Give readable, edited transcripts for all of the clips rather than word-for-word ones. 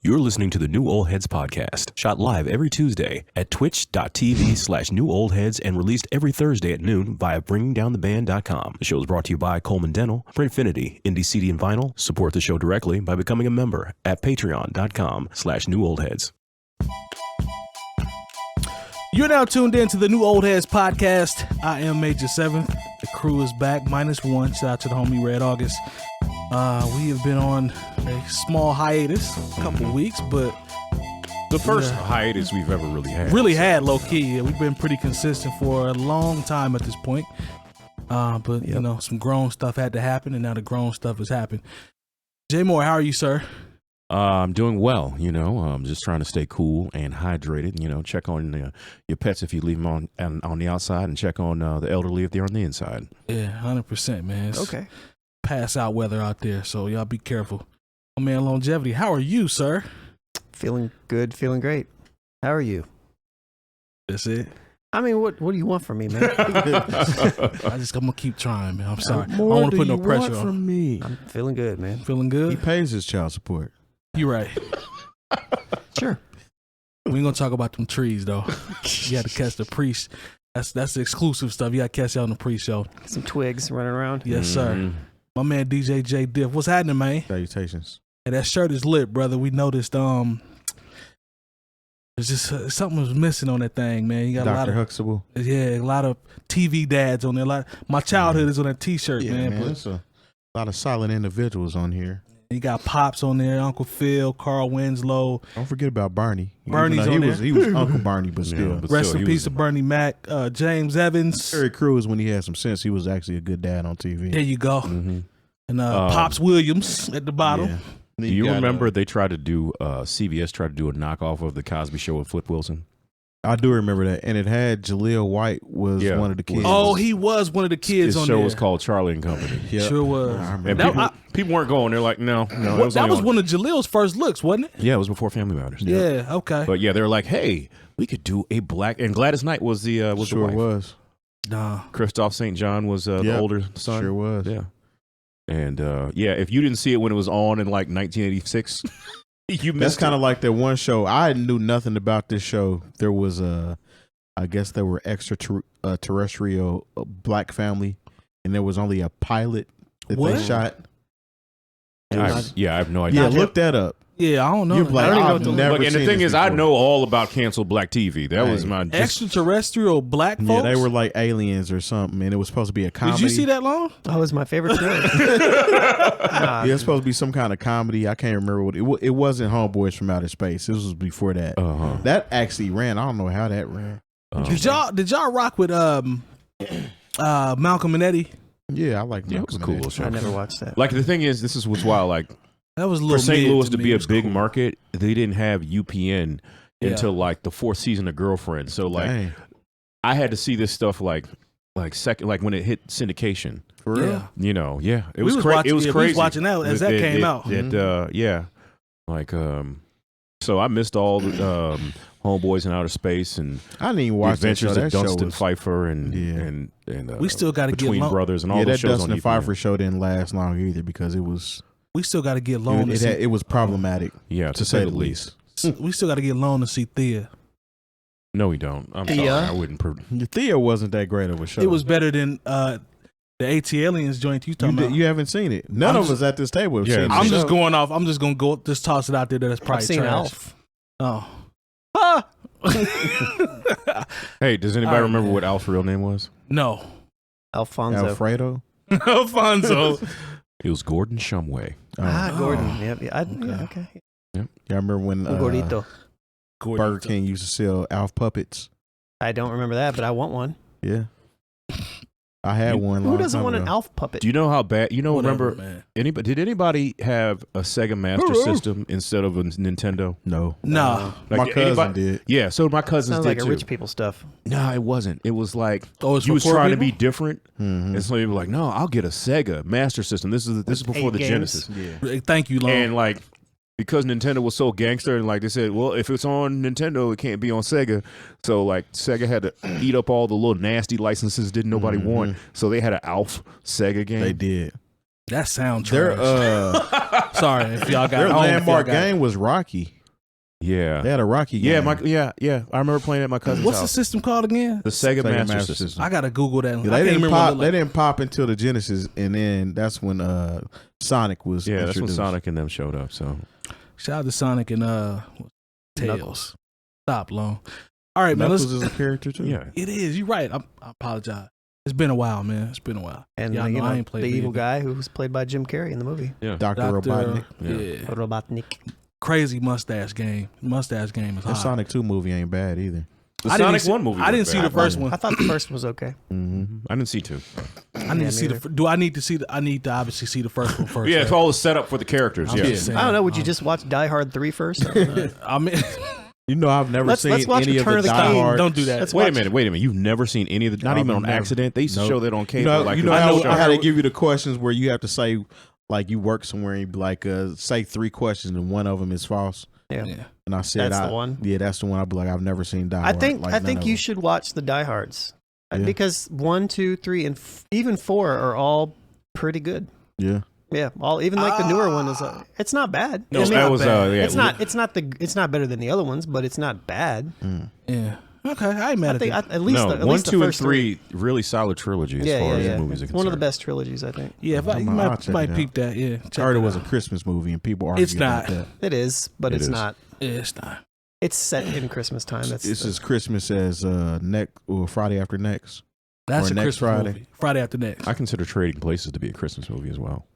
You're listening to the New Old Heads podcast, shot live every Tuesday at twitch.tv/newoldheads and released every Thursday at noon via bringingdowntheband.com. The show is brought to you by 𝗀𝗲𝗄 Dental, Printfinity, Indie CD and Vinyl. Support the show directly by becoming a member at patreon.com/newoldheads. You're now tuned in to the New Old Heads podcast. I am Major 7th. The crew is back, -1. Shout out to the homie Red August. We have been on a small hiatus, a couple weeks, but the first hiatus we've ever really had. Low key. Yeah, we've been pretty consistent for a long time at this point. But you know, some grown stuff had to happen, and now the grown stuff has happened. Jay Moore, how are you, sir? I'm doing well. You know, I'm just trying to stay cool and hydrated. You know, check on your pets if you leave them on the outside, and check on the elderly if they're on the inside. Yeah, 100%, man. It's okay. Pass out weather out there, so y'all be careful. Oh man, Lonegevity, how are you, sir? Feeling good, feeling great. How are you? That's it. I mean, what do you want from me, man? I'm gonna keep trying, man. I'm sorry. I don't want to put no pressure on from me. I'm feeling good, man. Feeling He good? pays his child support. You right. Sure. We ain't gonna talk about them trees though. You got to catch the pre. That's the exclusive stuff. You got to catch that on the pre-show. Some twigs running around. Yes, sir. My man DJ Jay Diff. What's happening, man? Salutations. Hey, that shirt is lit, brother. We noticed. There's just something was missing on that thing, man. You got Dr. a lot of Huxtable. a lot of TV dads on there. My childhood is on that T-shirt, Yeah, man. man. There's a lot of solid individuals on here. You got Pops on there, Uncle Phil, Carl Winslow. Don't forget about Barney. Bernie's Even though on there. he was Uncle Barney, but still. but Rest still, in he peace was- to Bernie Mac, James Evans. Terry Crews, when he had some sense, he was actually a good dad on TV. There you go. Mm-hmm. And Pops Williams at the bottom. Yeah. Do you remember they tried to do CBS tried to do a knockoff of the Cosby Show with Flip Wilson? I do remember that, and it had Jaleel White was one of the kids. Oh, he was one of the kids His on show there. was called Charlie and Company. Yep. Sure was. I remember And that. people weren't going. They're like, no. That was one of Jaleel's first looks, wasn't it? Yeah, it was before Family Matters. Yeah. Okay. But yeah, they were like, hey, we could do a black. And Gladys Knight was the Sure the wife. was. Nah. Christoph St. John was the older son. Sure was. Yeah. And if you didn't see it when it was on in like 1986, you missed That's kind it. of like that one show. I knew nothing about this show. There was I guess there were extraterrestrial black family, and there was only a pilot that they shot. I have no idea. Yeah, look that up. Yeah, I don't know. You're like, I don't I've even know. never Look, and the seen thing this is, I before. know all about canceled black TV. That was my Extraterrestrial black folks. Yeah, they were like aliens or something, and it was supposed to be a comedy. Did you see that, Long? That was my favorite show. Yeah, it's supposed to be some kind of comedy. I can't remember what it wasn't. Homeboys from Outer Space. This was before that. That actually ran. I don't know how that ran. Did y'all rock with Malcolm and Eddie? Yeah, I like. Yeah, it was a cool little show. I never watched that. Like the thing is, this is what's wild. Like That was a for little St. mid Louis to me. be It a was big cool. market, they didn't have UPN until like the 4th season of Girlfriend. So like, Dang. I had to see this stuff like when it hit syndication. For real. Yeah. You know, it We was was crazy. watching- It was yeah, we crazy was watching that as that came out. So I missed all the Homeboys in Outer Space and I didn't even the watch that show. Adventures That of show Dunstan was, Pfeiffer and We still got to get Between loan. Brothers and all yeah, those that shows Dustin on Pfeiffer UPN. show didn't last long either because it was. We still got to get loan to see. It was problematic. Yeah, to say the least. We still got to get loan to see Thea. No, we don't. I'm Thea? sorry. I wouldn't. Thea wasn't that great of a show. It was better than the AT Aliens joint you talking about. You haven't seen it. None I'm of us at this table have Yeah, seen it. I'm So- just going off. I'm just gonna go. Just toss it out there. That's probably I've seen trash. Alf. Oh. Hey, does anybody All right, remember man. what Alf's real name was? No. Alfonso. Alfredo. Alfonso. It was Gordon Shumway. Gordon. Yep. Yeah, okay. Yeah, I remember when Gordito. Burger King used to sell Alf puppets. I don't remember that, but I want one. Yeah, I had one. Who long doesn't time want an ago. Alf puppet? Do you know how bad? You know, Whatever, remember man. anybody? Did anybody have a Sega Master System instead of a Nintendo? No, Nah. Like, my cousin anybody- did. Yeah, so my cousins Sounds did like a too. rich people stuff. No, it wasn't. It was like Oh, it's you for was poor trying to people? be different, Mhm. and so you were like, "No, I'll get a Sega Master System. This is before 8 the games. Genesis." Yeah, Thank you, Long. And like because Nintendo was so gangster, and like they said, well, if it's on Nintendo, it can't be on Sega. So like Sega had to eat up all the little nasty licenses didn't nobody want. So they had an Alf Sega game. they did. that sounds Their trash. Sorry if y'all got Their I don't know if y'all landmark got it. game was Rocky. Yeah. They had a Rocky game. Yeah. I remember playing at my cousin's What's the house. system called again? The Sega Sega Master Master System. System. I gotta Google that. Yeah, I can't remember what it they didn't pop until the Genesis, and then that's when Sonic was. Yeah, that's when introduced. Sonic and them showed up. So Shout out to Sonic and Tails. Stop, Long. All right, man. Knuckles is a character too. yeah. It is. You're right. I apologize. It's been a while, man. It's been a while. And Y'all know I ain't played the video evil games. guy who was played by Jim Carrey in the movie. Yeah. Dr. Robotnik. Yeah. Robotnik. Crazy mustache game. Mustache game is That hot. Sonic 2 movie ain't bad either. The I didn't Sonic see- 1 movie. I didn't was see bad. the first one. I thought the first was okay. Mm-hmm. I didn't see 2. I need to see neither. do I need to see the? I need to obviously see the first one first. Yeah, right? it's all the setup for the characters. I'm Yeah. just saying. I don't know. Would you just watch Die Hard 3 first? I mean, You know, I've never Let's seen watch any of Return the of the Die King. Hard. don't do that. Let's Wait a watch- minute. You've never seen any of the, not No, even on never. accident. They used to Nope. show that on You cable. know, like you know I how know- I had to give you the questions where you have to say, like, you work somewhere and you be like, say 3 questions and one of them is false. Yeah. Yeah. And I said, That's the one? Yeah, that's the one. I'd be like, I've never seen Die I Hard. think Like, I none think of you them. should watch the Die Hards Yeah. because 1, 2, 3, and even 4 are all pretty good. Yeah. Yeah, even like the newer one is. It's not bad. No, I mean, that was yeah, It's not better than the other ones, but it's not bad. Yeah. Okay. I ain't mad I at think that. at least no, at 1, least 2, the and first 3 really solid trilogy as Yeah, far yeah, as yeah. the movies are It's concerned. one of the best trilogies, I think. Yeah. If I, you I'll might, check might it peep out. that. Yeah. I heard it was a Christmas movie and people argue It's about not. that. It is, but It it's is. not. Yeah, it's not. It's set in Christmas time. That's It's as Christmas as Friday After Next. That's Or a next Christmas Friday. movie. Friday after next. I consider Trading Places to be a Christmas movie as well.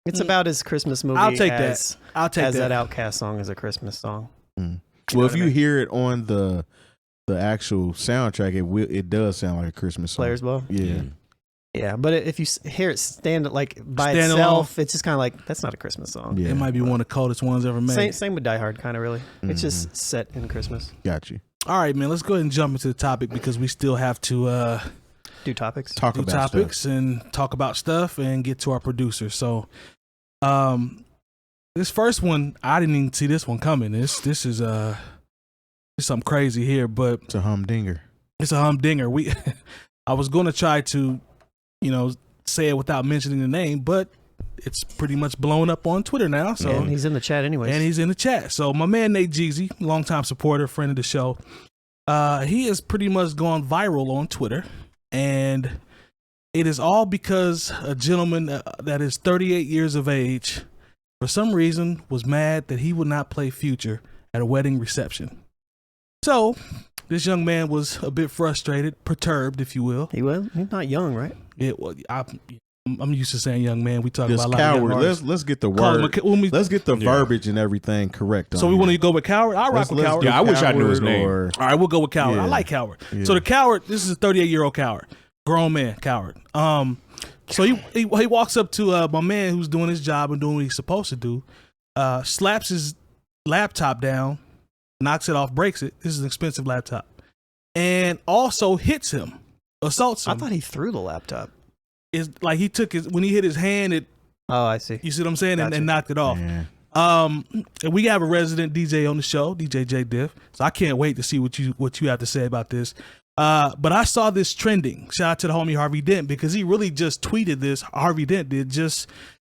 it's about as Christmas movie. I'll take as, that. I'll take as that. that Outcast song is a Christmas song. Well, if you hear it on the actual soundtrack, it does sound like a Christmas song. Players Ball. Yeah. Yeah, but if you hear it stand like by Stand itself, it's just kind of like that's not a Christmas song. Yeah. It might be one of the coldest ones ever made. Same with Die Hard, kind of really. It's just set in Christmas. Got you. All right, man. Let's go ahead and jump into the topic because we still have to Do topics. Talk do about topics and talk about stuff and get to our producer. So, this first one, I didn't even see this one coming. This is something crazy here, but It's a humdinger. it's a humdinger. I was going to try to, say it without mentioning the name, but it's pretty much blown up on Twitter now. So and he's in the chat anyways. and he's in the chat. So my man Nate Geezie, longtime supporter, friend of the show, he has pretty much gone viral on Twitter, and it is all because a gentleman that is 38 years of age, for some reason, was mad that he would not play Future at a wedding reception. So this young man was a bit frustrated, perturbed, if you will. He's not young, right? I'm used to saying young man. We talk This about a lot of young coward. artists. Let's get the Call him word. let's Let's get the verbiage and everything correct. so we want to go with Coward? I'll rock with Coward. Yeah, I wish I knew his name. All right, we'll go with Coward. I Yeah. like Coward. Yeah. So the Coward, this is a 38-year-old Coward, grown man Coward. So he walks up to my man who's doing his job and doing what he's supposed to do, slaps his laptop down, knocks it off, breaks it. This is an expensive laptop, and also hits him, assaults him. I thought he threw the laptop. It's like he took when he hit his hand, Oh, I see. you see what I'm saying, Gotcha. and knocked it off. Yeah. And we have a resident DJ on the show, DJ Jay Diff. So I can't wait to see what you have to say about this. But I saw this trending. Shout out to the homie Harvey Dent because he really just tweeted this. Harvey Dent did just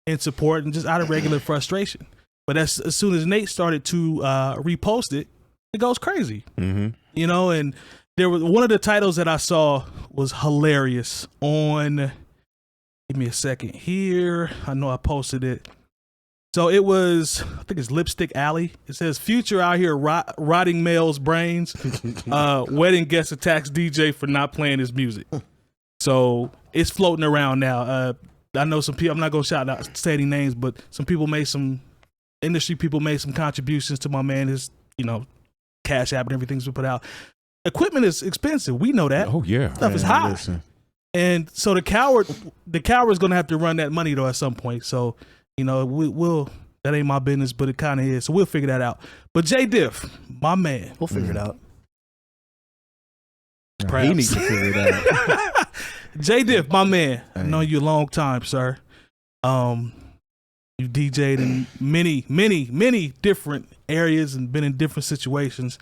in support and just out of regular frustration. But as soon as Nate started to repost it, it goes crazy. Mm-hmm. And there was one of the titles that I saw was hilarious on. Give me a second here. I know I posted it. So it was, I think it's Lipstick Alley. It says, Future out here rotting males' brains. Wedding guest attacks DJ for not playing his music. So it's floating around now. I know some people, I'm not going to say any names, but industry people made some contributions to my man, his, Cash App and everything's been put out. Equipment is expensive. We know that. Oh, yeah. Stuff is Man, hot. listen. And so the coward is going to have to run that money though at some point. So, we'll that ain't my business, but it kind of is. So we'll figure that out. But Jay Diff, my man, We'll figure it out. Nah, he needs to figure it out. Jay Diff, my man. I Hey. know you a long time, sir. You DJ'd in many, many, many different areas and been in different situations.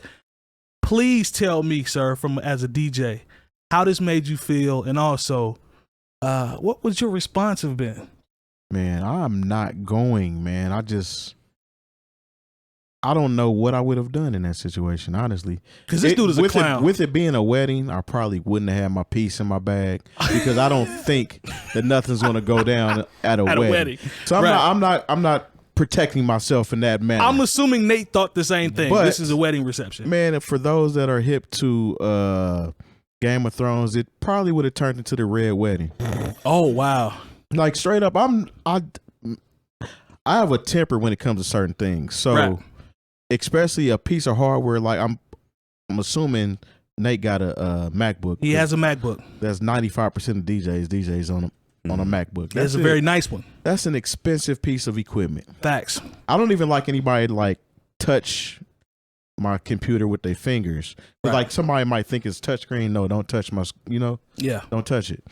Please tell me, sir, as a DJ, how this made you feel, and also, what would your response have been? Man, I'm not going, man. I don't know what I would have done in that situation, honestly. Because this dude is a clown. With it being a wedding, I probably wouldn't have had my piece in my bag because I don't think that nothing's going to go down at a wedding. So I'm not protecting myself in that manner. I'm assuming Nate thought the same thing. But, this is a wedding reception. Man, for those that are hip to Game of Thrones, it probably would have turned into the Red Wedding. Oh, wow. Like straight up, I have a temper when it comes to certain things. So especially a piece of hardware, like I'm assuming Nate got a MacBook. He has a MacBook. That's 95% of DJs on a MacBook. That's a very nice one. That's an expensive piece of equipment. Facts. I don't even like anybody to like touch my computer with their fingers. Like somebody might think it's touchscreen. No, don't touch my. Yeah. Don't touch it.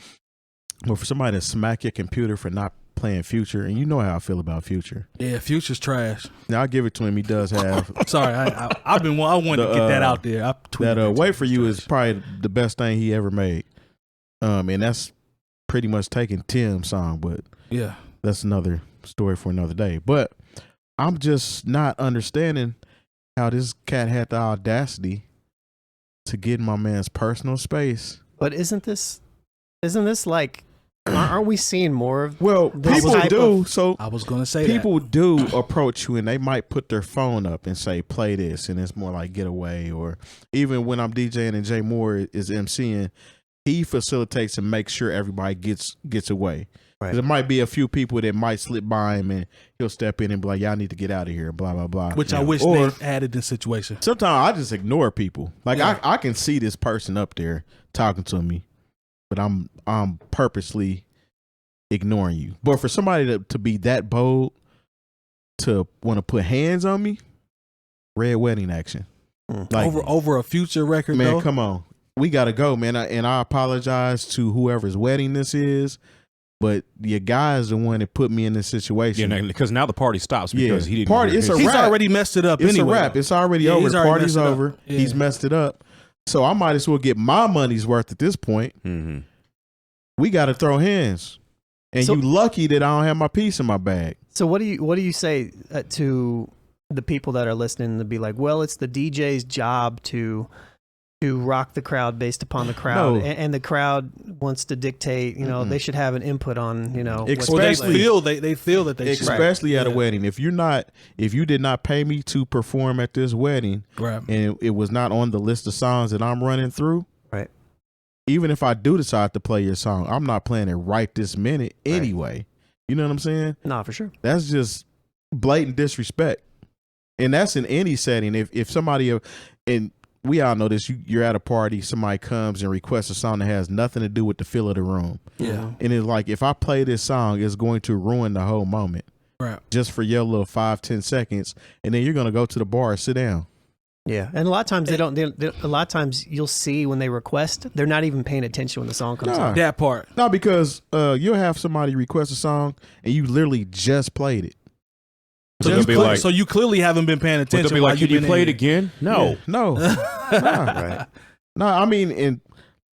But for somebody to smack your computer for not playing Future, and you know how I feel about Future. Yeah, Future's trash. Now I'll give it to him. He does have. Sorry, I wanted to get that out there. Wait For You is probably the best thing he ever made. And that's pretty much taking Tim's song, but yeah, that's another story for another day. But I'm just not understanding how this cat had the audacity to get in my man's personal space. But isn't this like? Aren't we seeing more of? Well, people do. So I was going to say people do approach you, and they might put their phone up and say, "Play this," and it's more like "Get Away." Or even when I'm DJing and Jay Moore is emceeing, he facilitates and makes sure everybody gets away. Right. There might be a few people that might slip by him, and he'll step in and be like, "Y'all need to get out of here." Blah blah blah. Which I wish they had in this situation. Sometimes I just ignore people. Like I can see this person up there talking to me, but I'm purposely ignoring you. But for somebody to be that bold to want to put hands on me, Red Wedding action. Like, over a Future record, man, though? come on. We got to go, man. And I apologize to whoever's wedding this is, but your guy is the one that put me in this situation. Yeah, because now the party stops because he didn't. It's a wrap. He's already messed it up it's anyway. It's a wrap. It's already over. The party's over. Yeah. He's messed it up. So I might as well get my money's worth at this point. Mm-hmm. We got to throw hands. And you lucky that I don't have my piece in my bag. So what do you say to the people that are listening to be like, well, it's the DJ's job to rock the crowd based upon the crowd, and the crowd wants to dictate. They should have an input on. Especially they feel that they should. Especially at a wedding. If you did not pay me to perform at this wedding, and it was not on the list of songs that I'm running through, right. Even if I do decide to play your song, I'm not playing it right this minute anyway. Right. You know what I'm saying? Nah, for sure. That's just blatant disrespect. And that's in any setting. If somebody, and we all know this, you're at a party, somebody comes and requests a song that has nothing to do with the feel of the room. Yeah. And it's like, if I play this song, it's going to ruin the whole moment. Right. Just for your little 5-10 seconds. And then you're going to go to the bar and sit down. Yeah, and a lot of times they don't. A lot of times you'll see when they request, they're not even paying attention when the song comes on. That part. No, because you'll have somebody request a song and you literally just played it. So you clearly haven't been paying attention. They'll be like, "Can you play it again?" No, yeah. No. Right. No, I mean, and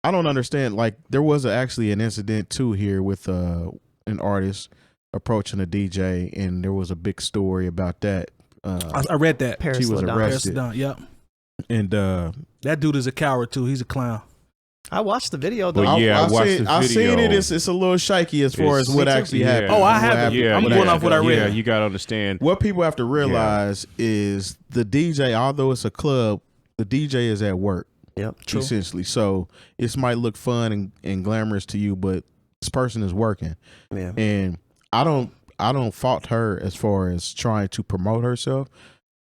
I don't understand. Like, there was actually an incident too here with an artist approaching a DJ, and there was a big story about that. I read that. Paris she was arrested. Yep. And that dude is a coward too. He's a clown. I watched the video though. Well, yeah, I've seen it. It's a little shaky as far as what actually happened. Oh, I have. Yeah, I'm going off what I read. Yeah, you gotta understand. What people have to realize is the DJ, although it's a club, the DJ is at work. Yep, true. Essentially. So it might look fun and glamorous to you, but this person is working. Yeah. And I don't fault her as far as trying to promote herself.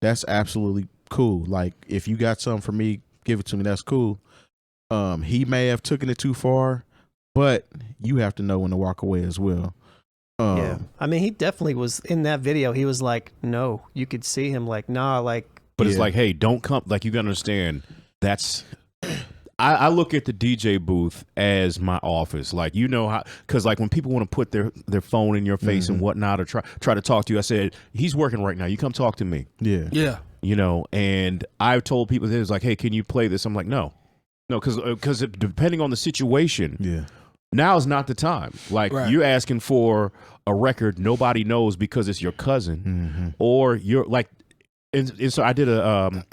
That's absolutely cool. Like, if you got something for me, give it to me. That's cool. He may have taken it too far, but you have to know when to walk away as well. Yeah. I mean, he definitely was in that video. He was like, no, you could see him like, nah, like. But it's like, hey, don't come. Like, you gotta understand. That's. I look at the DJ booth as my office. Like, you know how, because like when people want to put their phone in your face and whatnot, or try to talk to you, I said, he's working right now. You come talk to me. Yeah. Yeah. You know, and I've told people, it was like, hey, can you play this? I'm like, no, because depending on the situation, Now's not the time. Like you're asking for a record nobody knows because it's your cousin, or you're like, and so I did a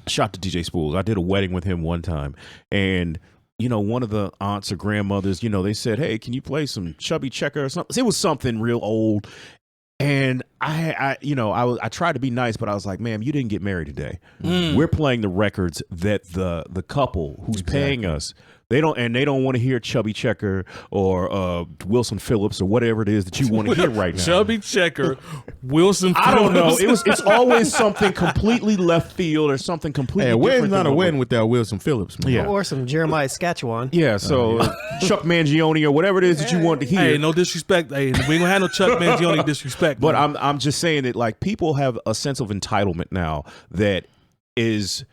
shout to DJ Spools. I did a wedding with him one time, and one of the aunts or grandmothers, they said, "Hey, can you play some Chubby Checker or something?" It was something real old, and I tried to be nice, but I was like, "Ma'am, you didn't get married today. We're playing the records that the couple who's paying us." They don't want to hear Chubby Checker or Wilson Phillips or whatever it is that you want to hear right now. Chubby Checker, Wilson Phillips. I don't know. It's always something completely left field or something completely different. Wedding's not a wedding without Wilson Phillips, man. Yeah. Or some Jeremiah Saskatchewan. Yeah, so Chuck Mangione or whatever it is that you want to hear. Hey, no disrespect. Hey, we ain't gonna have no Chuck Mangione disrespect. But man. I'm just saying that like people have a sense of entitlement now that is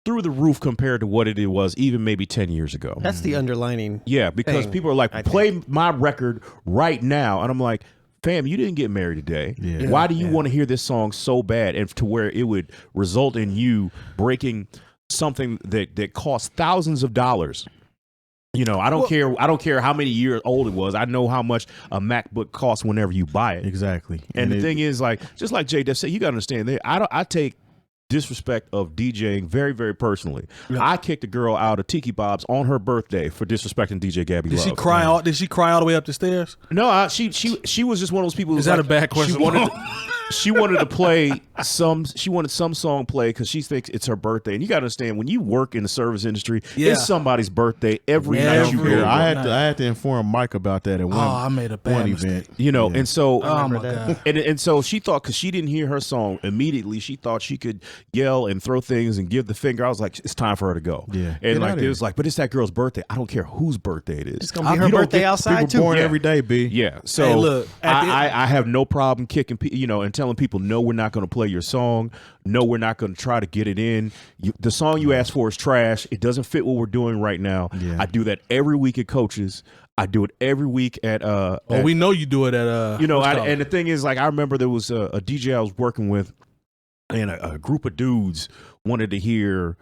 through the roof compared to what it was even maybe 10 years ago. That's the underlining. Yeah, because thing, people are like, play my record right now. And I'm like, fam, you didn't get married today. Yeah. Why do you want to hear this song so bad and to where it would result in you breaking something that costs thousands of dollars? I don't care. I don't care how many years old it was. I know how much a MacBook costs whenever you buy it. Exactly. And the thing is, like, just like Jay Diff said, you got to understand that I take disrespect of DJing very, very personally. Yeah. I kicked a girl out of Tiki Bob's on her birthday for disrespecting DJ Gabby Love. Did she cry all the way up the stairs? No, she was just one of those people. Is that a bad question? She wanted to play some song play because she thinks it's her birthday. And you got to understand, when you work in the service industry, it's somebody's birthday every night you go. I had to inform Mike about that at one. I made a bad event. And so my God. And so she thought, because she didn't hear her song immediately, she thought she could yell and throw things and give the finger. I was like, it's time for her to go. Yeah, and like it was like, but it's that girl's birthday. I don't care whose birthday it is. It's gonna be her birthday outside too. Born every day, B. Yeah. So hey, look, I have no problem kicking, and telling people, no, we're not going to play your song. No, we're not going to try to get it in. The song you asked for is trash. It doesn't fit what we're doing right now. Yeah. I do that every week at Coaches. I do it every week at we know you do it at and the thing is, like, I remember there was a DJ I was working with, and a group of dudes wanted to hear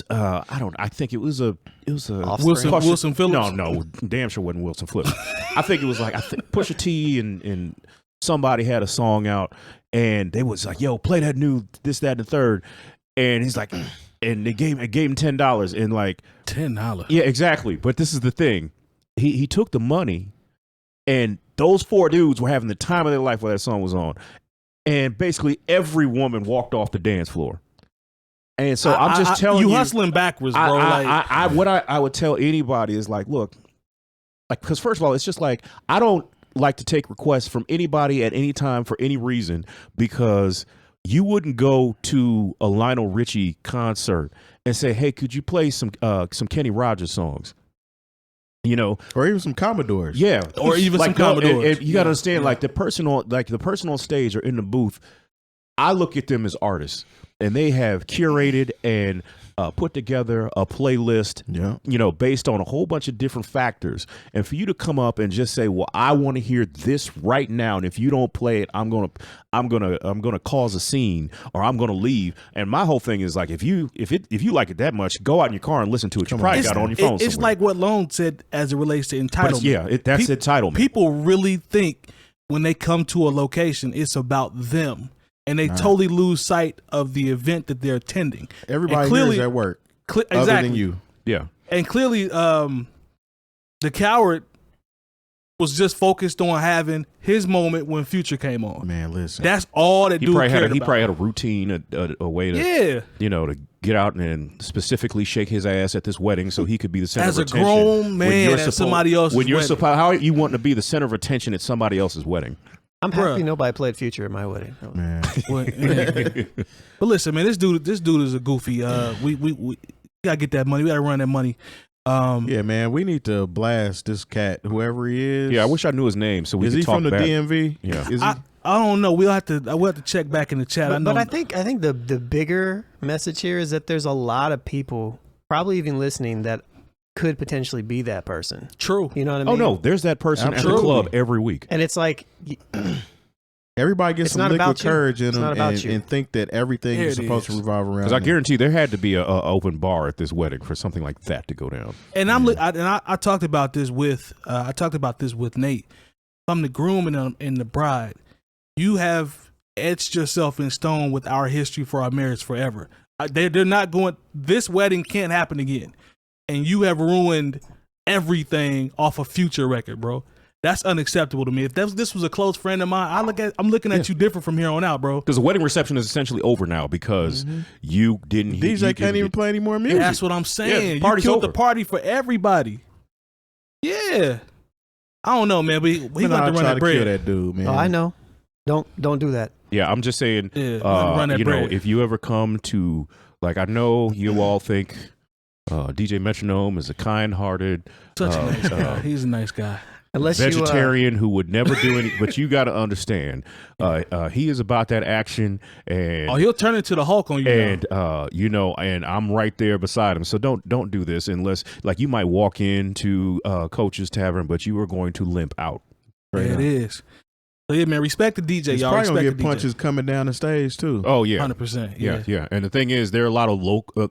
I think it was a Wilson Phillips. No, damn sure wasn't Wilson Phillips. I think it was like Pusha T and somebody had a song out, and they was like, yo, play that new this, that, and the third. And he's like, and they gave him $10 and like $10. Yeah, exactly. But this is the thing. He took the money, and those four dudes were having the time of their life while that song was on. And basically every woman walked off the dance floor. And so I'm just telling you, hustling backwards, bro. What I would tell anybody is like, look, like, because first of all, it's just like, I don't like to take requests from anybody at any time for any reason, because you wouldn't go to a Lionel Richie concert and say, hey, could you play some Kenny Rogers songs? Or even some Commodores. Yeah, or even some Commodores. And you got to understand, like the person on stage or in the booth, I look at them as artists, and they have curated and put together a playlist, based on a whole bunch of different factors. And for you to come up and just say, well, I want to hear this right now, and if you don't play it, I'm gonna cause a scene, or I'm gonna leave. And my whole thing is like, if you like it that much, go out in your car and listen to it. You probably got it on your phone. It's like what Lone said as it relates to entitlement. That's entitlement. People really think when they come to a location, it's about them. And they totally lose sight of the event that they're attending. Everybody here is at work, other than you. Yeah. And clearly, the coward was just focused on having his moment when Future came on. Man, listen. That's all that dude cared about. He probably had a routine, a way to, to get out and specifically shake his ass at this wedding so he could be the center of attention. As a grown man at somebody else's wedding. How are you wanting to be the center of attention at somebody else's wedding? I'm happy nobody played Future at my wedding. Man. But listen, man, this dude is a goofy. We gotta get that money. We gotta run that money. Yeah, man, we need to blast this cat, whoever he is. Yeah, I wish I knew his name so we could talk back. Is he from the DMV? Yeah. Is he? I don't know. We'll have to check back in the chat. But I think the bigger message here is that there's a lot of people probably even listening that could potentially be that person. True. You know what I mean? Oh no, there's that person at the club every week. And it's like, Everybody gets It's some not liquid about you. courage in It's them not about you. and think that everything There is it supposed is. to revolve around. Because I them. guarantee there had to be a open bar at this wedding for something like that to go down. And I talked about this with Nate. I'm the groom and the bride. You have etched yourself in stone with our history for our marriage forever. They're not going. This wedding can't happen again, and you have ruined everything off a future record, bro. That's unacceptable to me. If this was a close friend of mine, I'm looking at you different from here on out, bro. Because the wedding reception is essentially over now because you didn't. DJ can't even play any more music. That's what I'm saying. Yeah, party's you killed over. the party for everybody. Yeah. I don't know, man, but he But got to run try that to bread. kill that dude, man. Oh, I know. Don't do that. Yeah, I'm just saying. Yeah, run that you know, bread. if you ever come to, like, I know you all think DJ Metronome is a kind-hearted, Such a nice guy. He's a nice guy. Unless vegetarian who would never do any. But you got to understand, he is about that action, and He'll turn into the Hulk on you. and you know, and I'm right there beside him. So don't do this unless, like, you might walk into Coach's Tavern, but you are going to limp out. Yeah, it is. So yeah, man, respect the DJ, He's y'all. probably gonna Respect get the punches coming down the stage too. Oh yeah, 100%. yeah. And the thing is, there are a lot of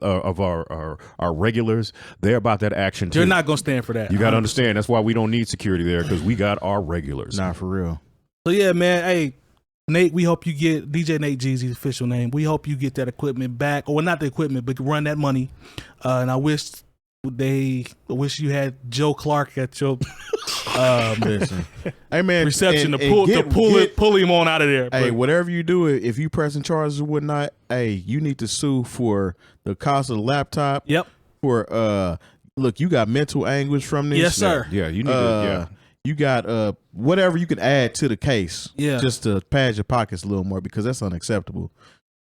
of our regulars. They're about that action too. They're not gonna stand for that. You got to understand. That's why we don't need security there, because we got our regulars. Nah, for real. So yeah, man. Hey, Nate, we hope you get DJ Nate Geezie's official name. We hope you get that equipment back, or not the equipment, but run that money. And I wish you had Joe Clark at your Listen, hey man, reception and to pull him on out of there. Hey, But whatever you do, if you pressing charges or whatnot, hey, you need to sue for the cost of the laptop. yep. For look, you got mental anguish from this. Yes, sir. Yeah, you need to. You got whatever you can add to the case. Yeah. Just to pad your pockets a little more, because that's unacceptable.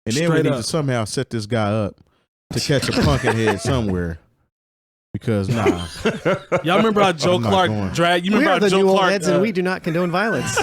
And then we Straight need up. to somehow set this guy up to catch a pumpkin head somewhere. Because nah, Y'all remember how Joe I'm not Clark going. dragged? You We remember are how the Joe new old Clark? heads, and we do not condone violence.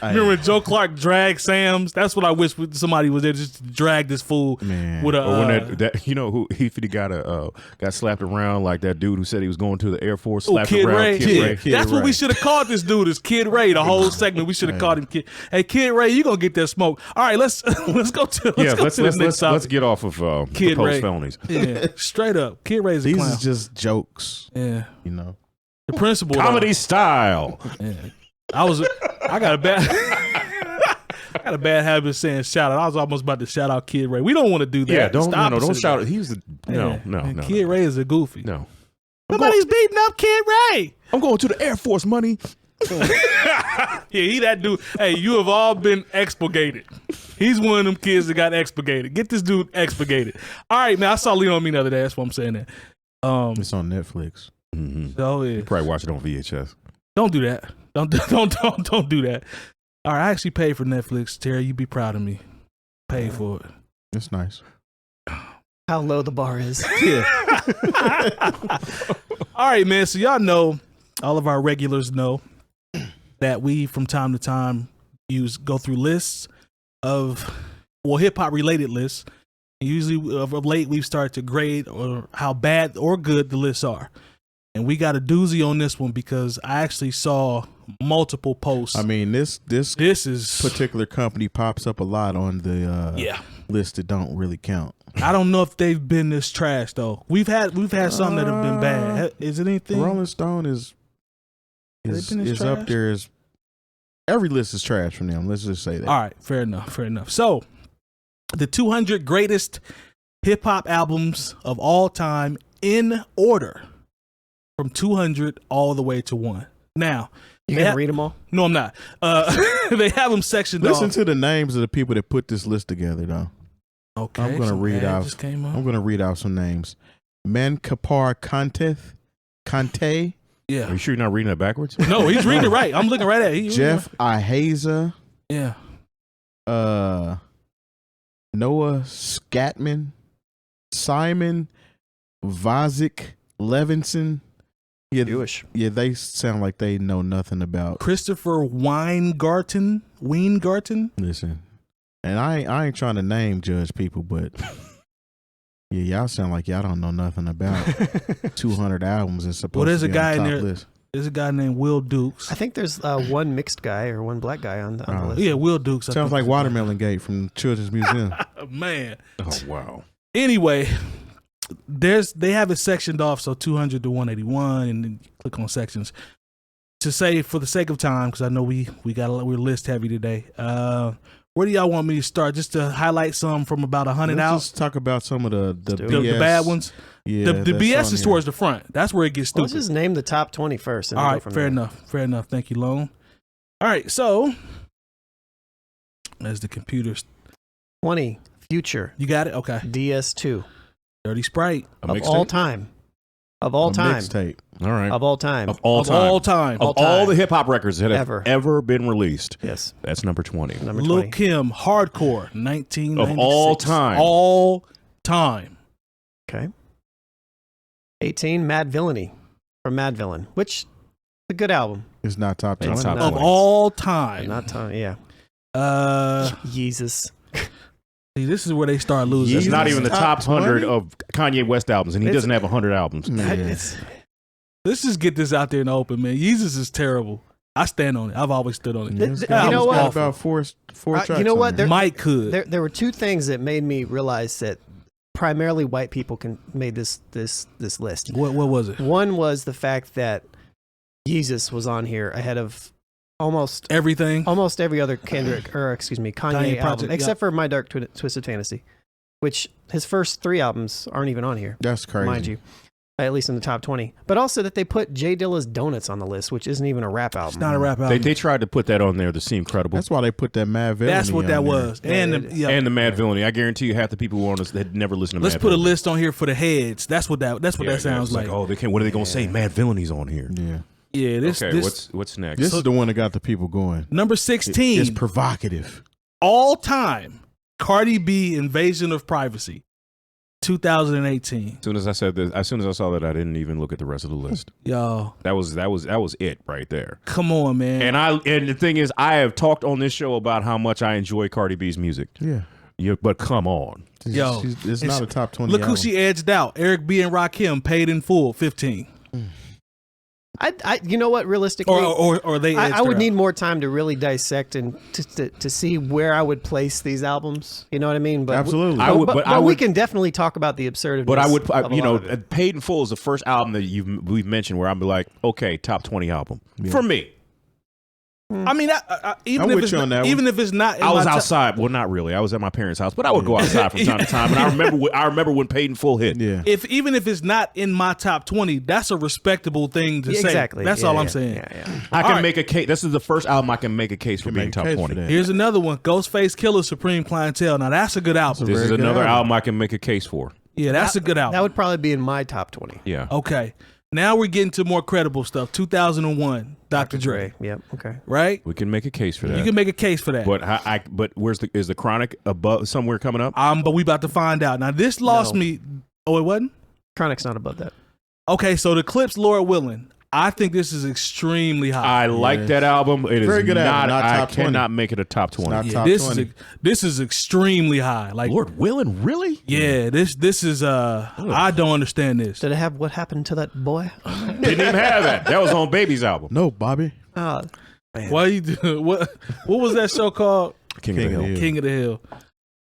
Remember when Joe Clark dragged Sam's? That's what I wish somebody was there just to drag this fool man. with a. Or when that you know who he got slapped around like that dude who said he was going to the Air Force, slapped Kid around Ray. Kid Ray. Kid That's what we Ray. should have called this dude, is Kid Ray. The whole segment we should have called him Kid. Hey, Kid Ray, you gonna get that smoke? All right, let's go to Let's get off of Kid post Ray. felonies. Yeah, straight up, Kid Ray's a These clown. is just jokes, Yeah, you know. the principal though. Comedy style. Yeah. I got a bad. I got a bad habit of saying shout out. I was almost about to shout out Kid Ray. We don't want to do that. Yeah, don't Stop don't us. shout. He's the Yeah. no. Kid Ray is a goofy. No. Nobody's beating up Kid Ray. I'm going to the Air Force, money. Yeah, he that dude. Hey, you have all been expurgated. He's one of them kids that got expurgated. Get this dude expurgated. All right, man. I saw Lean on Me the other day. That's why I'm saying that. It's on Netflix. So yeah, Probably watch it on VHS. don't do that. Don't do that. All right, I actually paid for Netflix. Terry, you be proud of me. Paid for it. It's nice. How low the bar is. All right, man. So y'all know, all of our regulars know that we, from time to time, go through lists of hip hop related lists. And usually, of late, we've started to grade or how bad or good the lists are. And we got a doozy on this one because I actually saw multiple posts. I mean, this is particular company pops up a lot on the list that don't really count. I don't know if they've been this trash though. We've had some that have been bad. Is it anything? Rolling Stone is been this up trash? there. Every list is trash from them. Let's just say that. All right, fair enough. So, the 200 greatest hip hop albums of all time in order, from 200 all the way to 1. Now, You gonna read them all? no, I'm not. They have them sectioned Listen off. to the names of the people that put this list together, though. Okay, I'm gonna some read ad out. just came up. I'm gonna read out some names. 𝗀𝗡 Kante, Yeah. Are you sure you're not reading that backwards? No, he's reading it right. I'm looking right at it. Jeff Ihaza, Yeah. Noah Scatman, Simon Vazik Levinson. Yeah, Jewish. yeah, they sound like they know nothing about. Christopher Weingarten. Listen, and I ain't trying to name judge people, but yeah, y'all sound like y'all don't know nothing about 200 albums and supposed Well, there's to a be guy on in the there. top list. There's a guy named Will Dukes. I think there's one mixed guy or one black guy on the list. Yeah, Will Dukes. Sounds like Watermelon Gate from Children's Museum. Man. Oh wow. Anyway, they have it sectioned off, so 200 to 181, and then you click on sections. To say, for the sake of time, because I know we're list heavy today. Where do y'all want me to start? Just to highlight some from about 100 out. Let's just talk about some of the BS. The bad ones. Yeah, the BS is towards the front. That's where it gets stupid. Let's just name the top 20 first. And All we'll right, go from fair there. enough. Fair enough. Thank you, Lone. All right, so as the computers, 20 Future you got it. Okay, DS2 Dirty Sprite of all time. Of all time. Mixtape. All right. Of all time. Of all of time. all time. Of all the hip hop records that have Ever. ever been released. Yes. That's number 20. Number Lil 20. Kim, Hardcore, 1996. Of all time. All time. Okay. 18 Mad Villainy from Mad Villain, which is a good album. It's not top 10. It's top Of 20. all time. Not time. Yeah. Yeezus. See, this is where they start losing. It's not even the top 100 20? of Kanye West albums, and he doesn't have 100 albums. It's, Let's just get this out there in the open, man. Yeezus is terrible. I stand on it. I've always stood on it. It's You got know what? about four tracks. you know what? on there. Mike could. there were two things that made me realize that primarily white people made this list. What was it? One was the fact that Yeezus was on here ahead of almost Everything. every other Kanye Kanye album, project, except for My Dark Twisted Fantasy, which his first 3 albums aren't even on here, That's crazy. mind you, at least in the top 20. But also that they put Jay Dilla's Donuts on the list, which isn't even a rap album. It's not a rap album. They tried to put that on there to seem credible. That's why they put that Mad Villainy That's what on that there. was. And And the Mad Villainy. I guarantee you half the people who are on this had never listened to let's Mad put a Villainy. list on here for the heads. That's what that Yeah, sounds it's like. Oh, they can't. What are they going to say? Mad Villaini's on here. Yeah. Yeah, this Okay, this what's next? This is the one that got the people going. number 16 It's provocative. all time. Cardi B, Invasion of Privacy, 2018. As soon as I said this, as soon as I saw that, I didn't even look at the rest of the list. Yo, That was it right there. come on, man. And the thing is, I have talked on this show about how much I enjoy Cardi B's music. Yeah. But come on. Yo, it's not a top 20 Look who album. she edged out. Eric B and Rakim, Paid in Full, 15. I you know what, realistically, Or they edged I would her need out. more time to really dissect and to see where I would place these albums. You know what I mean? But Absolutely. I would- but but I we would- can definitely talk about the absurdity. But I would, Paid in Full is the first album that we've mentioned where I'd be like, okay, top 20 album for me. I mean, even I'm if with it's you on not, that one. even if it's not, in I was my top- outside. Well, not really. I was at my parents' house, but I would go outside from time to time. And I remember when Paid in Full hit. Yeah. Even if it's not in my top 20, that's a respectable thing to say. Exactly. That's Yeah, all yeah, I'm saying. Yeah. I All can right. make a case. This is the first album I can make a case for being make a top case for 20. that. Here's another one, Ghostface Killer, Supreme Clientele. Now that's a good album. This Very is good another album. album I can make a case for. Yeah, that's a good album. That would probably be in my top 20. Yeah. Okay. Now we're getting to more credible stuff. 2001, Dr. Dre. Yep. Okay. Right? We can make a case for that. You can make a case for that. But but is the Chronic above somewhere coming up? But we about to find out. Now this lost No. me. Oh, it wasn't? Chronic's not above that. Okay, so the Clips, Lord Willing. I think this is extremely high. I like that album. It is Very good album, not I top 20. cannot make it a top 20. not Yeah, top this 20. this is extremely high. Like Lord Willin, really? yeah, this is I don't understand this. Did it have What Happened to That Boy? Didn't even have that. That was on Baby's album. No, Bobby. Why you do what was that show called? King of the Hill. King of the Hill.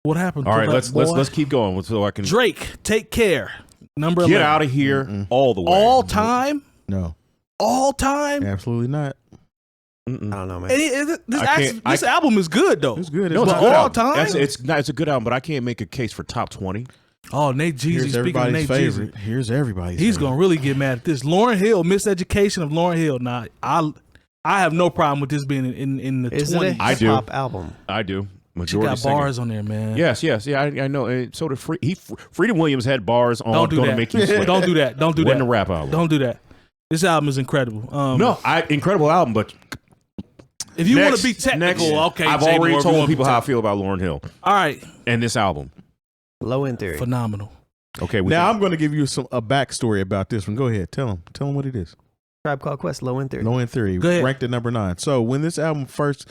What happened All to right, that let's boy? keep going so I can Drake, Take Care. Number get 11. out of here all the way. All time? No. All time? Absolutely not. I don't know, man. And I this album is good though. It's good. No, It's it's a But good all album. time? It's a good album, but I can't make a case for top 20. Oh, Nate Geezie. Here's Speaking of everybody's Nate favorite. Geezie, Here's everybody's he's favorite. gonna really get mad at this. Lauren Hill, Miseducation of Lauren Hill. Now, I have no problem with this being in the Is it a 20s. I do. hip hop album? I do. She Majority got singer. bars on there, man. Yes, yeah, I know. And so did Freedom Williams had bars on Don't do Gonna that. Make You Sweat. Don't do that. Don't do Wasn't that. a rap album. Don't do that. This album is incredible. No, incredible album, but if you want next- to be technical, next, okay. I've Jay already Moore, if you told wanna be people how I technical. feel about Lauryn Hill All right, and this album. Low End Theory. phenomenal. Okay, Now I'm going to give you a backstory about this one. Go ahead. Tell them what it is. Tribe Called Quest. Low End Theory. Low End Theory. Go ahead. Ranked at number 9. So when this album first,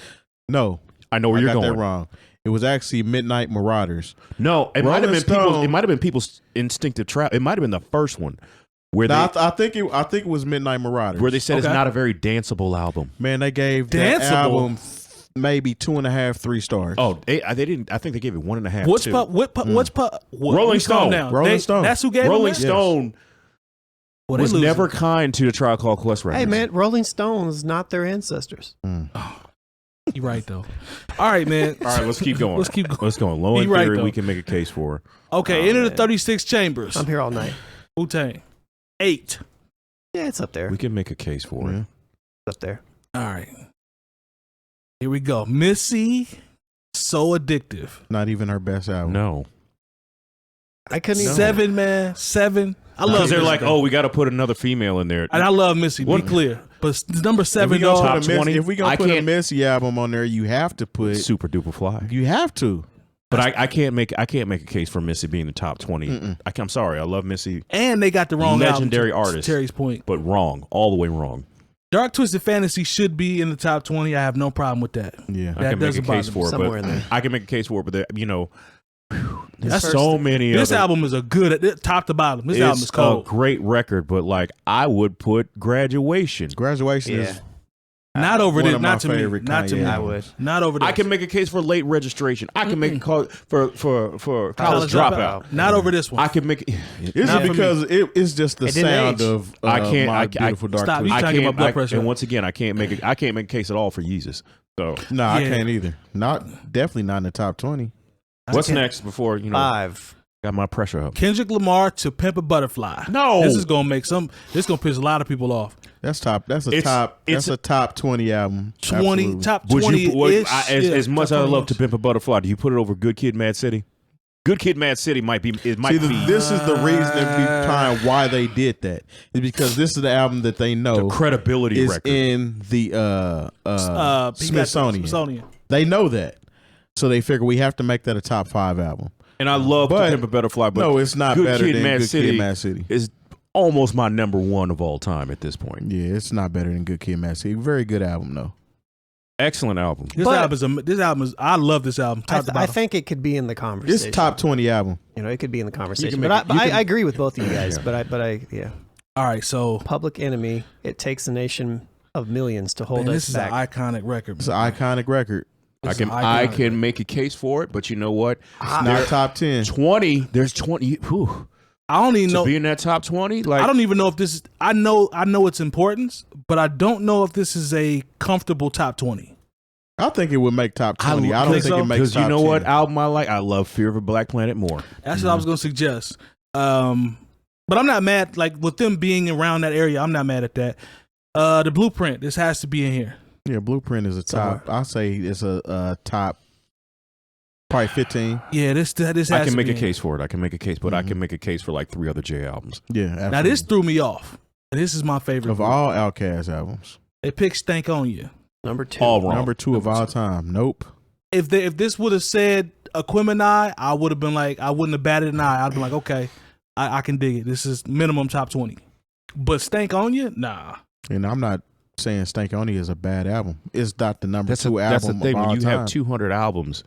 no, I know where I you're got going. that wrong. It was actually Midnight Marauders. No, it might have Rolling been people's. Stone- It might have been people's instinctive trap. It might have been the first one. where No, I think it was Midnight Marauders. where they said it's Okay. not a very danceable album. Man, they gave that Danceable? album maybe 2.5, 3 stars. Oh, they didn't. I think they gave it 1.5. What's two. Rolling Stone. Rolling Stone. That's who gave Rolling him that? Stone Well, they was losing. never kind to the Tribe Called Quest records. Hey man, Rolling Stones not their ancestors. You're right though. All right, man. All right, let's keep going. Let's keep going. Let's go. Low He end right, theory, though. we can make a case for. Okay, enter the 36 chambers. I'm here all night. Wu-Tang. 8. Yeah, it's up there. We can make a case for it. It's up there. All right. Here we go. Missy, So Addictive. Not even her best album. No, I couldn't even. 7, man. 7. I love because they're Missy, like, though. oh, we got to put another female in there. And I love Missy, What- be clear. But number If 7, we gonna dog. put a Miss- 20, if we gonna I put a can't- Missy album on there, you have to put. Super duper fly. You have to. But I can't make a case for Missy being the top 20. I'm sorry, I love Missy, And they got the wrong Legendary album, to artist. Terry's point. but wrong, all the way wrong. Dark Twisted Fantasy should be in the top 20. I have no problem with that. Yeah. I That can make a doesn't bother case me. for it, Somewhere but in there. I can make a case for it, but there's That's so many. This other, album is a good top to bottom. This album is it's cold. a great record, but like I would put Graduation. Graduation Yeah. is Not over one this. of my Not to me. favorite Not to Kanye me. I would. Not over this. I can make a case for Late Registration. I can make a call for College College Dropout. Not over this one. I can make. Is Not it for because it's just the It didn't sound age. of I can't- My I- Beautiful Dark Stop. Twisted? You trying to get my blood pressure And up. once again, I can't make a case at all for Yeezus. So No, I Yeah. can't either. Definitely not in the top 20. what's next before 5. got my pressure up? Kendrick Lamar to Pimp a Butterfly. No. This is gonna make some. This is gonna piss a lot of people off. That's top. That's It's- a top 20 album. 20 Absolutely. top Would 20. you as much as I love to Pimp. Pimp a Butterfly? Do you put it over Good Kid, Mad City? Good Kid, Mad City might be. It might See, be this is the reason behind why they did that. Is because this is the album that they know the credibility is record. in the Smithsonian. Smithsonian. They know that, so they figure we have to make that a top 5 album. And I love But- to Pimp a Butterfly, but no, it's not Good better Kid, than Mad Good City Kid, Mad City. is almost my number one of all time at this point. Yeah, it's not better than Good Kid, Mad City. Very good album though. Excellent album. This album is. I love this album. Top to I bottom. think it could be in the conversation. It's top 20 album. You know, it could be in the conversation. make But it- you can- I agree with both of you guys. But I, yeah. All right, so Public Enemy. It takes a nation of millions to hold man, us this back. is an iconic record. It's an iconic record. I This is can an I iconic can make a case for it, but you know what? It's not top 10. 20. There's 20. Whew, I don't even to know. be in that top 20, like I don't even know if this is. I know its importance, but I don't know if this is a comfortable top 20. I think it would make top 20. I don't think think so? it makes because top you know 10. what album I like? I love Fear of a Black Planet more. That's what I was going to suggest. But I'm not mad. Like with them being around that area, I'm not mad at that. The Blueprint. This has to be in here. Yeah, Blueprint is a top. I say it's a top probably 15. Yeah, this has I can to make be a in case for it. I can make a case, but I can make a case for like 3 other J albums. Yeah, absolutely. Now this threw me off. This is my favorite of group. all Outkast albums. They picked Stank on You. Number 2. All wrong. Number 2 of all time. Nope. Mm-hmm. If this would have said 𝐴quemini, I would have been like, I wouldn't have batted an eye. I'd been like, okay, I can dig it. This is minimum top 20. But Stank on You, nah. And I'm not saying Stank On You is a bad album. It's not the number 2 album That's the thing. of all When you time. have 200 albums,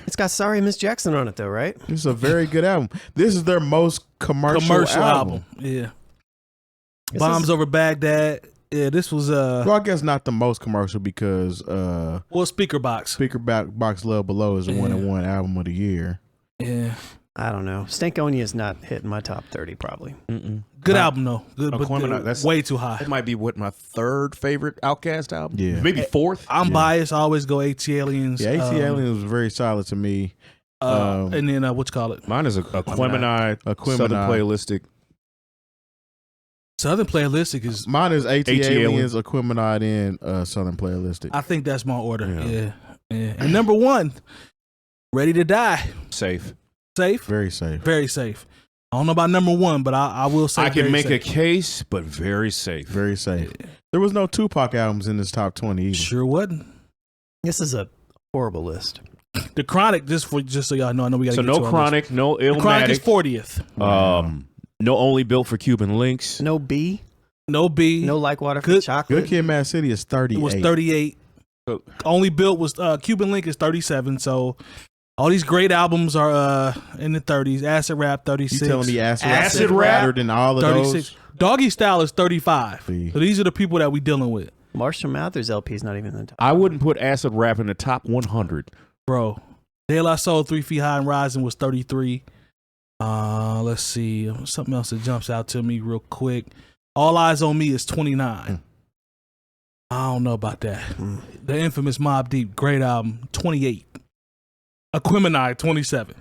It's got Sorry Miss Jackson on it though, right? This is a very good album. This is their most commercial album. Yeah. This Bombs is- Over Baghdad. Yeah, this was Well, I guess not the most commercial because Speaker Box. Speaker Box Love Below is a 1-1 album of the year. Yeah. I don't know. Stank On You is not hitting my top 30 probably. Good album though. Good, but 𝐴quemini, that's way too high. it might be what my 3rd favorite Outkast album. Yeah. Maybe 4th. I'm biased. I always go AT Aliens. Yeah, AT Aliens was very solid to me. And then what you call it? Mine is 𝐴quemini, 𝐴quemini. Southern Playalistic. Southern Playalistic is. Mine is AT Aliens, Aliens. 𝐴quemini, and Southern Playalistic. I think that's my order. Yeah. Yeah. And number 1, Ready to Die. Safe. Safe. Very safe. Very safe. I don't know about number 1, but I will say I can very make safe. a case, but very safe. Very safe. There was no Tupac albums in this top 20 either. Sure wasn't. This is a horrible list. The Chronic, just so y'all know, I know we got to So get no to our Chronic, list. no The Chronic is Illmatic. 40th. No Only Built for Cuban Links. No B, No B. no Like Water for Good- Chocolate. Good Kid, Mad City is 38. It was 38. So- Only Built was Cuban Link is 37. So All these great albums are in the 30s. Acid Rap 36. You telling me Acid Rap Rap? better than all of 36. those? Doggy Style is 35. See. So these are the people that we dealing with, Marshall Mathers LP is not even in the top. I wouldn't put Acid Rap in the top 100. bro. De La Soul 3 Feet High and Rising was 33. Let's see. Something else that jumps out to me real quick. All Eyes on Me is 29. I don't know about that. The infamous Mobb Deep, great album, 28. Aquemini, 27.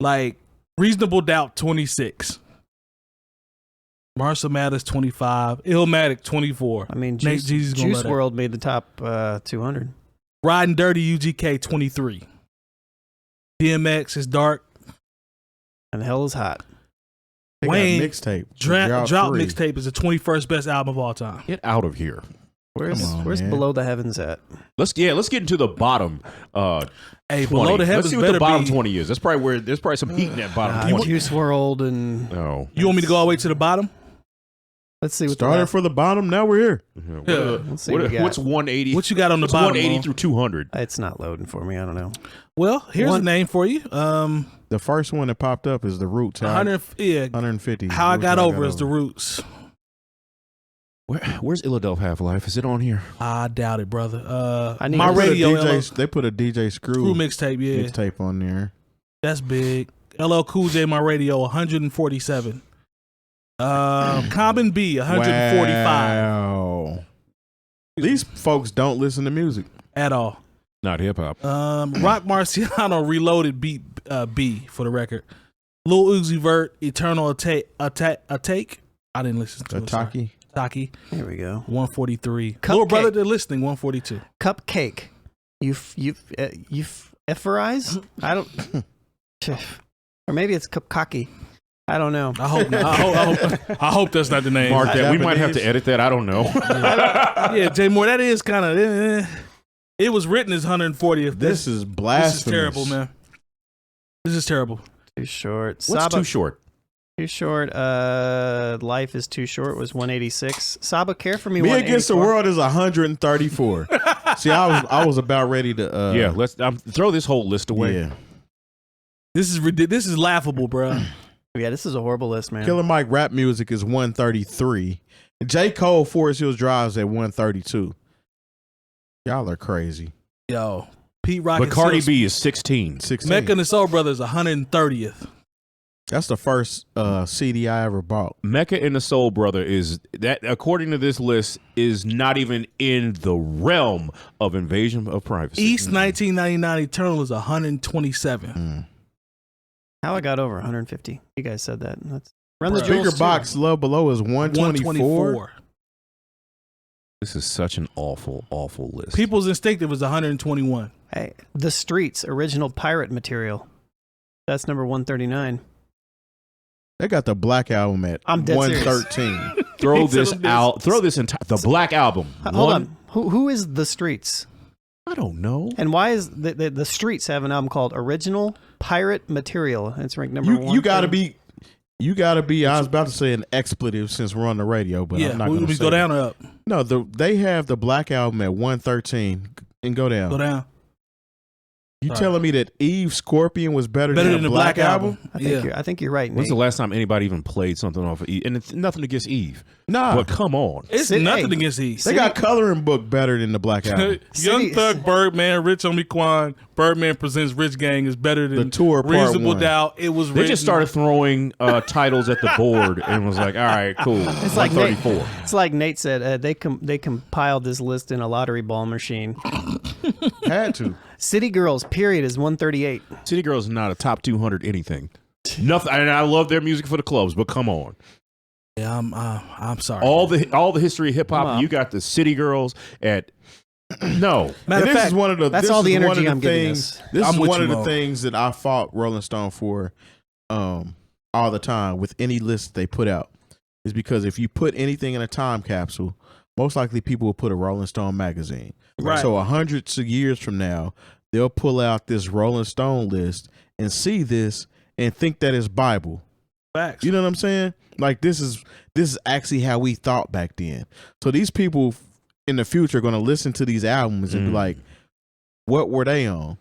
Like, Reasonable Doubt, 26. Marshall Mathers, 25. Illmatic, 24. I mean, Nate Geezie's gonna Juice let that. World made the top 200. Riding Dirty, UGK, 23. DMX is Dark. And Hell is Hot. They got Wayne, mixtape. Drop free. Mixtape is the 21st best album of all time. Get out of here. Where's Come on, where's man. Below the Heavens at? Let's get into the bottom. Hey, 20. Below the Heavens Let's see what better the bottom be. 20 is. That's probably where there's probably some heat in that bottom 20. Juice World and Oh. You want me to go all the way to the bottom? let's see what Started the last, for the bottom. Now we're here. What, Yeah. Let's see what we got. what's 180? What you got on the What's bottom? 180 Mo? through 200? It's not loading for me. I don't know. Well, here's One- a name for you. The first one that popped up is the Roots. 150. How I Roots, Got Over is the Roots. Where's 𝐿 Half-Life? Is it on here? I doubt it, brother. I need My to put a radio They put a DJ Screw Screw mixtape, yeah, mixtape on there. that's big. LL Cool J, My Radio, 147. Common B, 145 Wow. These folks don't listen to music. at all. Not hip-hop. Rock Marciano Reloaded beat B for the record. Lil Uzi Vert, Eternal Take. I didn't listen to it. sorry. Taki. Taki, Here we go. 143. Cupcake. Little brother, they're listening, 142. Cupcake. You efforize? I don't. Or maybe it's cupcake. I don't know. I hope not. I hope that's not the name. Mark that. We might have Japanese. to edit that. I don't know. Yeah, Jay Moore, that is kind of. It was written as 140th. This is blasphemous. This is terrible, man. This is terrible. Too short. What's Saba, too short? Too short. Life is Too Short was 186. Saba, Care for Me. Me Against the 184. World is 134. See, I was about ready to. Yeah, let's throw this whole list away. Yeah. This is ridiculous. This is laughable, bro. Yeah, this is a horrible list, man. Killer Mike rap music is 133. J. Cole Forest Hills Drives at 132. Y'all are crazy. Yo, Pete Rock. But Cardi B is 16. 16. Mecca and the Soul Brothers 130th. That's the first CD I ever bought. Mecca and the Soul Brother is that, according to this list, is not even in the realm of invasion of privacy. East 1999 Eternal is 127. How I Got Over 150. You guys said that. That's Run the Bruh. Jewels Speaker too. Box Love Below is 124. This is such an awful, awful list. People's Instinctive was 121. Hey, The Streets original pirate material. That's number 139. They got the Black Album at I'm dead serious. 113. throw He this said this. out. Throw this entire the Black Album. Hold on. Who is The Streets? I don't know. And why is the Streets have an album called Original Pirate Material? It's ranked number one. You gotta be. I was about to say an expletive since we're on the radio, but Yeah, I'm not we going to go down or up? No, they have the Black Album at 113 and go down. Go down. You All telling me that Eve Scorpion was better than the Black Album? I think you're right, Nate. When's the last time anybody even played something off of Eve? And it's nothing against Eve. Nah, But come on. It's Hey, nothing against these. they got Coloring Book better than the Black Album. Young City- Thug, Birdman, Rich Homie Quan, Birdman Presents Rich Gang is better than The Tour Part Reasonable 1. Doubt. It was They written, just started throwing titles at the board and was like, all right, cool. It's like Nate, 134. it's like Nate said. They compiled this list in a lottery ball machine. Had to. City Girls period is 138. City Girls is not a top 200 anything. Nothing. And I love their music for the clubs, but come on. Yeah, I'm sorry. All the history of hip Come hop, on. you got the City Girls at no. Matter And of this fact, is one of the. that's this all the is one energy of the I'm giving things. this. This I'm is with one you, of the Mo. things that I fought Rolling Stone for, all the time with any list they put out, is because if you put anything in a time capsule, most likely people will put a Rolling Stone magazine. Right. So hundreds of years from now, they'll pull out this Rolling Stone list and see this and think that it's Bible. Facts. You know what I'm saying? Like this is actually how we thought back then. So these people in the future are going to listen to these albums and be like, "What were they on?"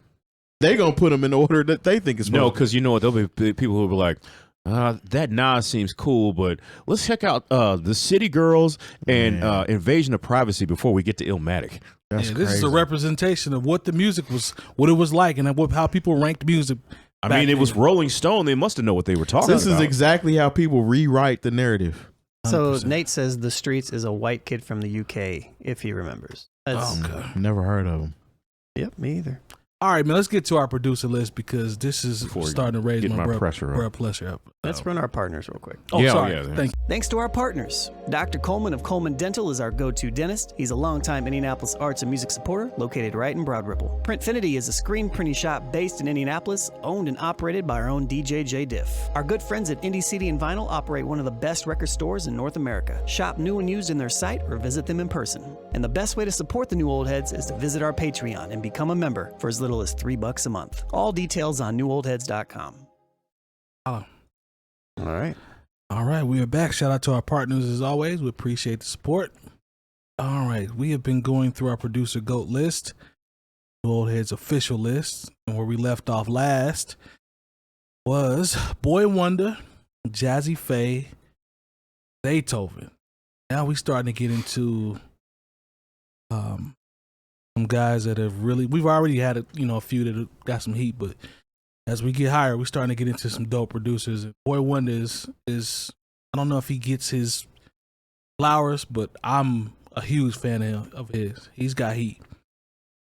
They gonna put them in the order that they think is No, because you know what? There'll be people who will be like, that Nas seems cool, but let's check out the City Girls and Invasion of Privacy before we get to Illmatic. That's This is a representation of what the music was, what it was like, and how people ranked music. I mean, it was Rolling Stone. They must have known what they were talking about. This is exactly how people rewrite the narrative. So 100%. Nate says The Streets is a white kid from the UK, if he remembers. That's, Okay. Never heard of them. Yep, me either. All right, man. Let's get to our producer list because this is starting to raise get my blood pressure up. pressure up. Let's run our partners real quick. Oh, Yeah, sorry. yeah. Thank you. Thanks to our partners. Dr. Coleman of Coleman Dental is our go-to dentist. He's a longtime Indianapolis arts and music supporter located right in Broad Ripple. Printfinity is a screen printing shop based in Indianapolis, owned and operated by our own DJ Jay Diff. Our good friends at Indie CD and Vinyl operate one of the best record stores in North America. Shop new and used in their site or visit them in person. And the best way to support the New Old Heads is to visit our Patreon and become a member for as little as $3 a month. All details on newoldheads.com. All right. All right, we are back. Shout out to our partners as always. We appreciate the support. All right, we have been going through our producer GOAT list, New Old Heads official list, and where we left off last was Boi-1da, Jazze Pha, Beethoven. Now we starting to get into some guys that have really. We've already had a few that have got some heat, but as we get higher, we're starting to get into some dope producers. And Boi-1da is I don't know if he gets his flowers, but I'm a huge fan of his. He's got heat.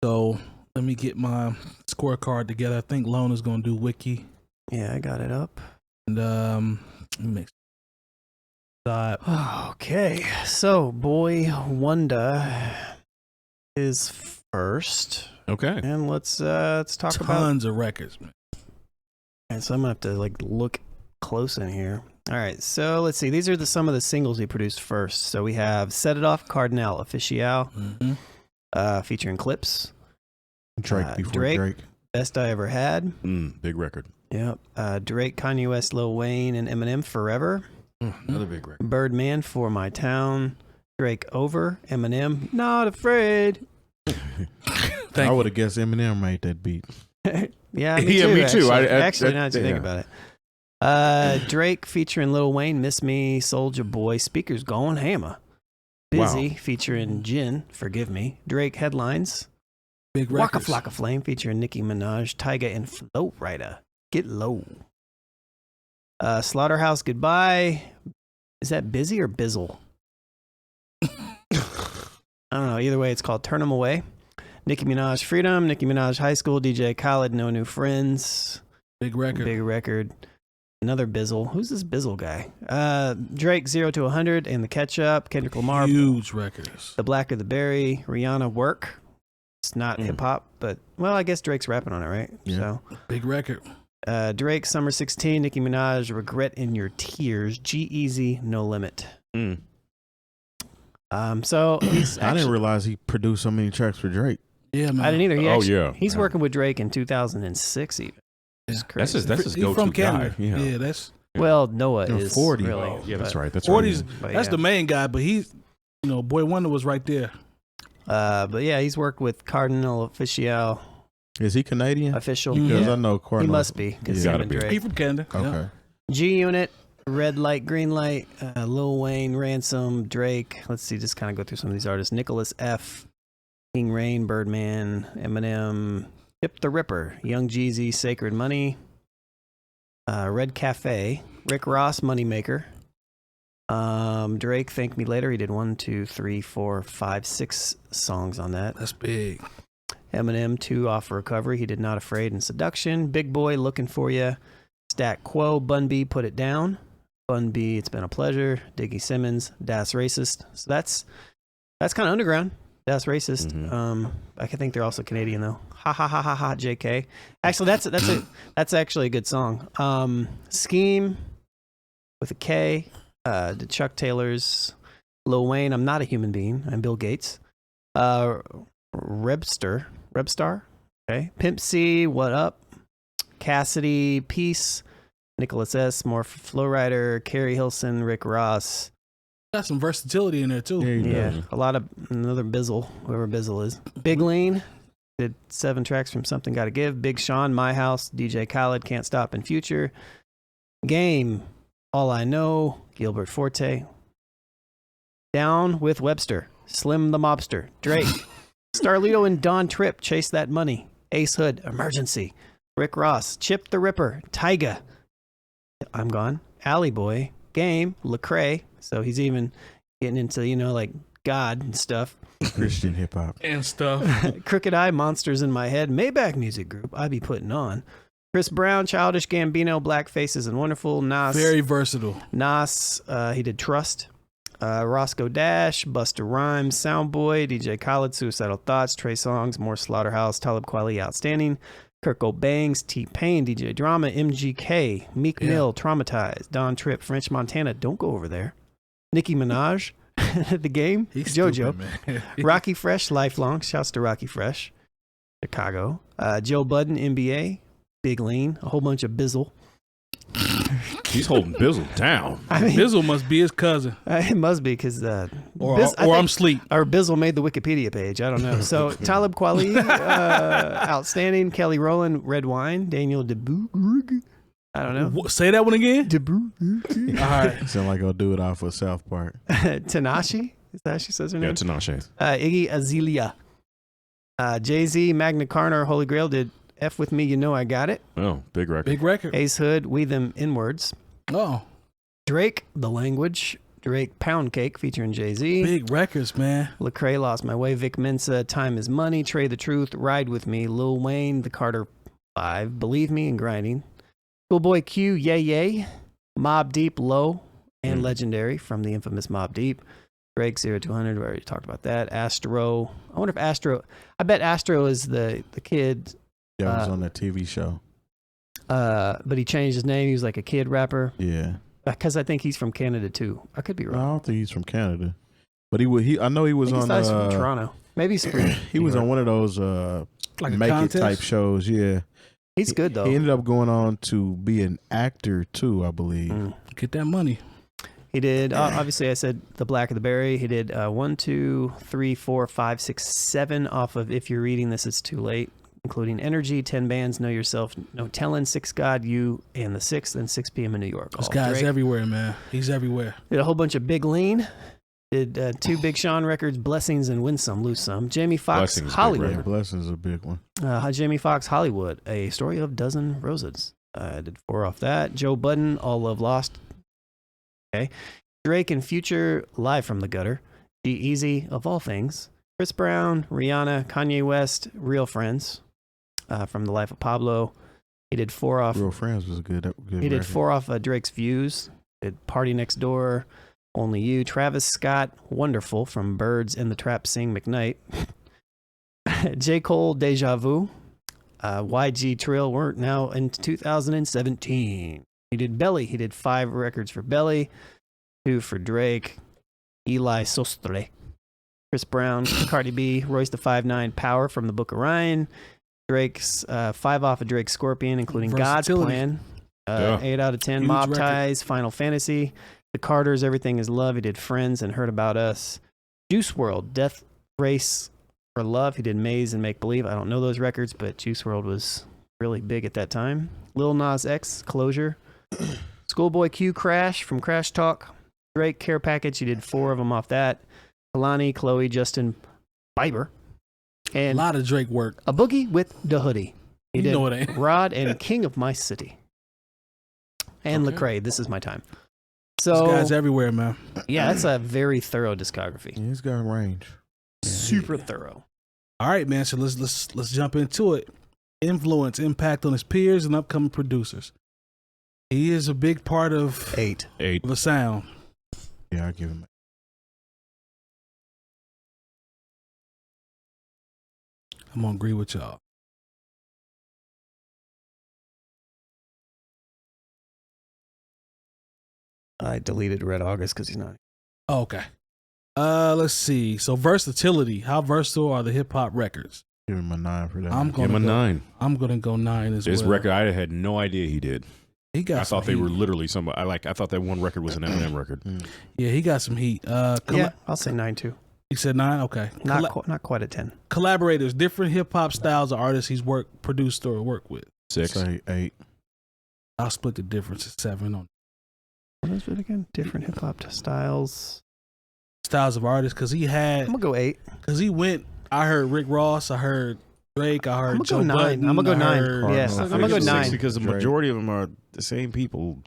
So let me get my scorecard together. I think Lone is going to do Wiki. Yeah, I got it up. And let me make Okay, so Boi-1da is first, Okay. and let's talk about. tons of records, man. And so I'm gonna have to look close in here. All right, so let's see. These are some of the singles he produced first. So we have "Set It Off," 𝐀𝐁𝐎𝐿 Official, featuring clips. Drake before Drake. "Best I Ever Had." Big record. Yep. Drake, Kanye West, Lil Wayne, and Eminem, "Forever." Another big record. "Birdman," "For My Town." Drake, "Over." Eminem, "Not Afraid." I would have guessed Eminem made that beat. Yeah, Me too. Actually, now that you think about it. Drake featuring Lil Wayne, "Miss Me," "Soulja Boy," "Speakers Going Hammer." "Busy" featuring Jin, "Forgive Me." Drake headlines. Big "Waka records. Flocka Flame" featuring Nicki Minaj, Tyga, and Flow Rider. "Get Low." Slaughterhouse, "Goodbye." Is that Busy or Bizzle? I don't know. Either way, it's called "Turn 'Em Away." Nicki Minaj, "Freedom." Nicki Minaj, "High School." DJ Khaled, "No New Friends." Big record. Big record. Another Bizzle. Who's this Bizzle guy? Drake, 0 to 100, and the Ketchup. Kendrick Lamar, Huge records. "The Blacker the Berry." Rihanna, "Work." It's not hip hop, but well, I guess Drake's rapping on it, right? Yeah. So Big record. Drake, "Summer 16." Nicki Minaj, "Regret in Your Tears." G-Eazy, "No Limit." So he's I didn't realize he produced so many tracks for Drake. Yeah, man. I didn't either. He's Yeah. working with Drake in 2006 even. It's crazy. That's his He's go-to from guy. Canada. Yeah. Yeah, that's Well, Noah They're is 40. really. Oh, yeah, that's but- right. That's 40s. right. but That's yeah. the main guy, but he's, Boi-1da was right there. But yeah, he's worked with Cardinal Official. Is he Canadian? Official. Because Yeah. I know He Cardinal. must be. 'Cause Yeah. him Gotta and be. Drake. He from Canada. Okay. Yeah. G-Unit, "Red Light, Green Light," Lil Wayne, "Ransom," Drake. Let's see, just kind of go through some of these artists. Nicholas F., King Rain, Birdman, Eminem, Hip the Ripper, Young Jeezy, "Sacred Money," Red Cafe, Rick Ross, "Moneymaker," Drake, "Thank Me Later." He did 1, 2, 3, 4, 5, 6 songs on that. That's big. Eminem, 2, "Off Recovery." He did "Not Afraid" and "Seduction." Big Boy, "Looking For Ya." Stat Quo, Bun B, "Put It Down." Bun B, "It's Been a Pleasure." Diggy Simmons, "Das Racist." So that's kind of underground. Das Racist. I think they're also Canadian though. Ha ha ha ha ha. JK. Actually, that's actually a good song. Scheme with a K. The Chuck Taylor's, Lil Wayne, "I'm Not a Human Being." I'm Bill Gates. Rebstar. Okay. Pimp C, "What Up." Cassidy, "Peace." Nicholas S., more Flow Rider. Carrie Hilson, Rick Ross. Got some versatility in there too. Yeah, he Yeah, does. a lot of another Bizzle, whoever Bizzle is. Big Lean, Did 7 tracks from Something Gotta Give. Big Sean, My House, DJ Khaled, Can't Stop, and Future. Game, All I Know, Gilbert Forte. Down with Webster, Slim the Mobster, Drake. Starlito and Don Tripp, Chase That Money. Ace Hood, Emergency. Rick Ross, Chip the Ripper, Tyga. I'm Gone. Alley Boy, Game, Lecrae. So he's even getting into, you know, like God and stuff. Christian hip hop and stuff. Crooked Eye, Monsters in My Head, Maybach Music Group, I be putting on. Chris Brown, Childish Gambino, Black Faces and Wonderful. Nas. Very versatile. Nas, he did Trust. Roscoe Dash, Busta Rhymes, Soundboy, DJ Khaled, Suicidal Thoughts, Trey Songz, More Slaughterhouse, Talib Kweli, Outstanding. Kirk O'Banks, T-Pain, DJ Drama, MGK, Meek Mill, Traumatized, Don Tripp, French Montana, Don't Go Over There. Nicki Minaj, The Game, He's JoJo, stupid, Rocky Fresh, Lifelong, shouts to Rocky Fresh, Chicago, Joe Budden, NBA, Big Lean, a whole bunch of Bizzle. He's holding Bizzle down. I mean, Bizzle must be his cousin. it must be because Or I'm asleep. Or Bizzle made the Wikipedia page. I don't know. So Talib Kweli, Outstanding. Kelly Rowland, Red Wine. Daniel DeBoog. I don't know. Say that one again. DeBoog. All right. sound like I'll do it off of South Park. Tanashi. Is that how she says her name? Yeah, Tinashe. Iggy Azalea. Jay-Z, Magna Carta, Holy Grail did F With Me, You Know I Got It. Oh, big record. Big record. Ace Hood, We Them Inwards. Oh, Drake, The Language. Drake, Pound Cake featuring Jay-Z. big records, man. Lecrae, Lost My Way. Vic Mensa, Time Is Money. Trey the Truth, Ride With Me. Lil Wayne, The Carter 5. Believe Me and Grinding. Schoolboy Q, Yay Yay. Mobb Deep, Low. And Legendary from the infamous Mobb Deep. Drake, 0 to 100. We already talked about that. Astro. I wonder if Astro. I bet Astro is the kid. Yeah, was on that TV show. But he changed his name. He was like a kid rapper. Yeah. Because I think he's from Canada too. I could be No, I wrong. don't think he's from Canada, but I know he was I think on. he's from Toronto. Maybe he's from He was on one of those Like a make contest? it type shows. Yeah, He's good though. He ended up going on to be an actor too, I believe. Get that money. He did. Obviously, I said The Black of the Berry. He did 1, 2, 3, 4, 5, 6, 7 off of If You're Reading This, It's Too Late, including Energy, 10 Bands, Know Yourself, No Tellin', 6 God, You, and The Sixth, and 6 p.m. in New York. This All guy's Drake. everywhere, man. He's everywhere. Did a whole bunch of Big Lean. Did 2 Big Sean records, Blessings and Win Some, Lose Some. Jamie Foxx, Blessings, big Hollywood. record. Blessings is a big one. Jamie Foxx, Hollywood, A Story of Dozen Roses. I did 4 off that. Joe Budden, All Love Lost. Okay. Drake and Future, Live from the Gutter. G-Eazy, Of All Things. Chris Brown, Rihanna, Kanye West, Real Friends. From The Life of Pablo. He did 4 off. Real Friends was a good He did record. 4 off Drake's Views. Did Party Next Door, Only You. Travis Scott, Wonderful from Birds and the Trap Sing McKnight. J. Cole, Deja Vu. YG Trill, we're now in 2017. He did Belly. He did 5 records for Belly, 2 for Drake. Eli Sostre. Chris Brown, Cardi B, Royce the 5'9", Power from the Book of Ryan. Drake's 5 off of Drake's Scorpion, including God's Versatility. Plan. 8 out of 10. Huge Mob record. Ties, Final Fantasy. The Carters, Everything Is Love. He did Friends and Heard About Us. Juice World, Death Race for Love. He did Maze and Make Believe. I don't know those records, but Juice World was really big at that time. Lil Nas X, Closure. Schoolboy Q, Crash from Crash Talk. Drake, Care Package. He did 4 of them off that. Kalani, Chloe, Justin Bieber. A And lot of Drake work. A Boogie with the Hoodie. He You did know it ain't. Rod and King of My City. And Lecrae, This Is My Time. This So, guy's everywhere, man. yeah, that's a very thorough discography. Yeah, he's got range. Super thorough. All right, man. So let's jump into it. Influence, impact on his peers and upcoming producers. He is a big part of 8. the sound. Yeah, I give him. I'm gonna agree with y'all. I deleted Red August because he's not. Oh, okay. Let's see. So versatility. How versatile are the hip hop records? Give him a 9 for that. I'm Give him a gonna go 9. I'm gonna go 9 as This well. record, I had no idea he did. He got I some thought they heat. were literally somebody. I thought that one record was an Eminem record. Yeah, he got some heat. Yeah, I'll say 9 too. You said 9? Okay. Not quite a 10. Collaborators, different hip hop styles of artists he's produced or worked with. 6. Say 8. I'll split the difference at 7 on What is it again? Different hip hop styles. styles of artists because he had. I'm gonna go 8. Because he went. I heard Rick Ross. I heard Drake. I heard I'm gonna Joe go 9. Budden, I'm gonna go 9. Cardinal. Yes, I I'm think gonna go it's 9 because the Drake. majority of them are the same people,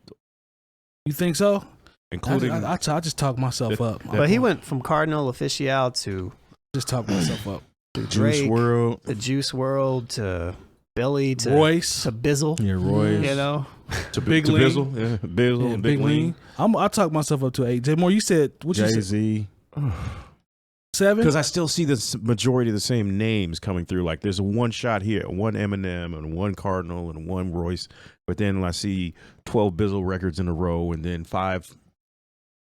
You think so? including. I just talk myself up. But he went from Cardinal Official to Just talk myself up. Juice Drake, WRLD. the Juice WRLD to Billy to Royce. to Bizzle. Yeah, Royce. You know, to Big to Lean. Bizzle, yeah, Bizzle, Yeah, and Big Lean. I talk myself up to 8. Jay Moore, you said what you said? Jay-Z. 7? Because I still see the majority of the same names coming through. Like there's a one shot here, one Eminem and one Cardinal and one Royce. But then I see 12 Bizzle records in a row and then 5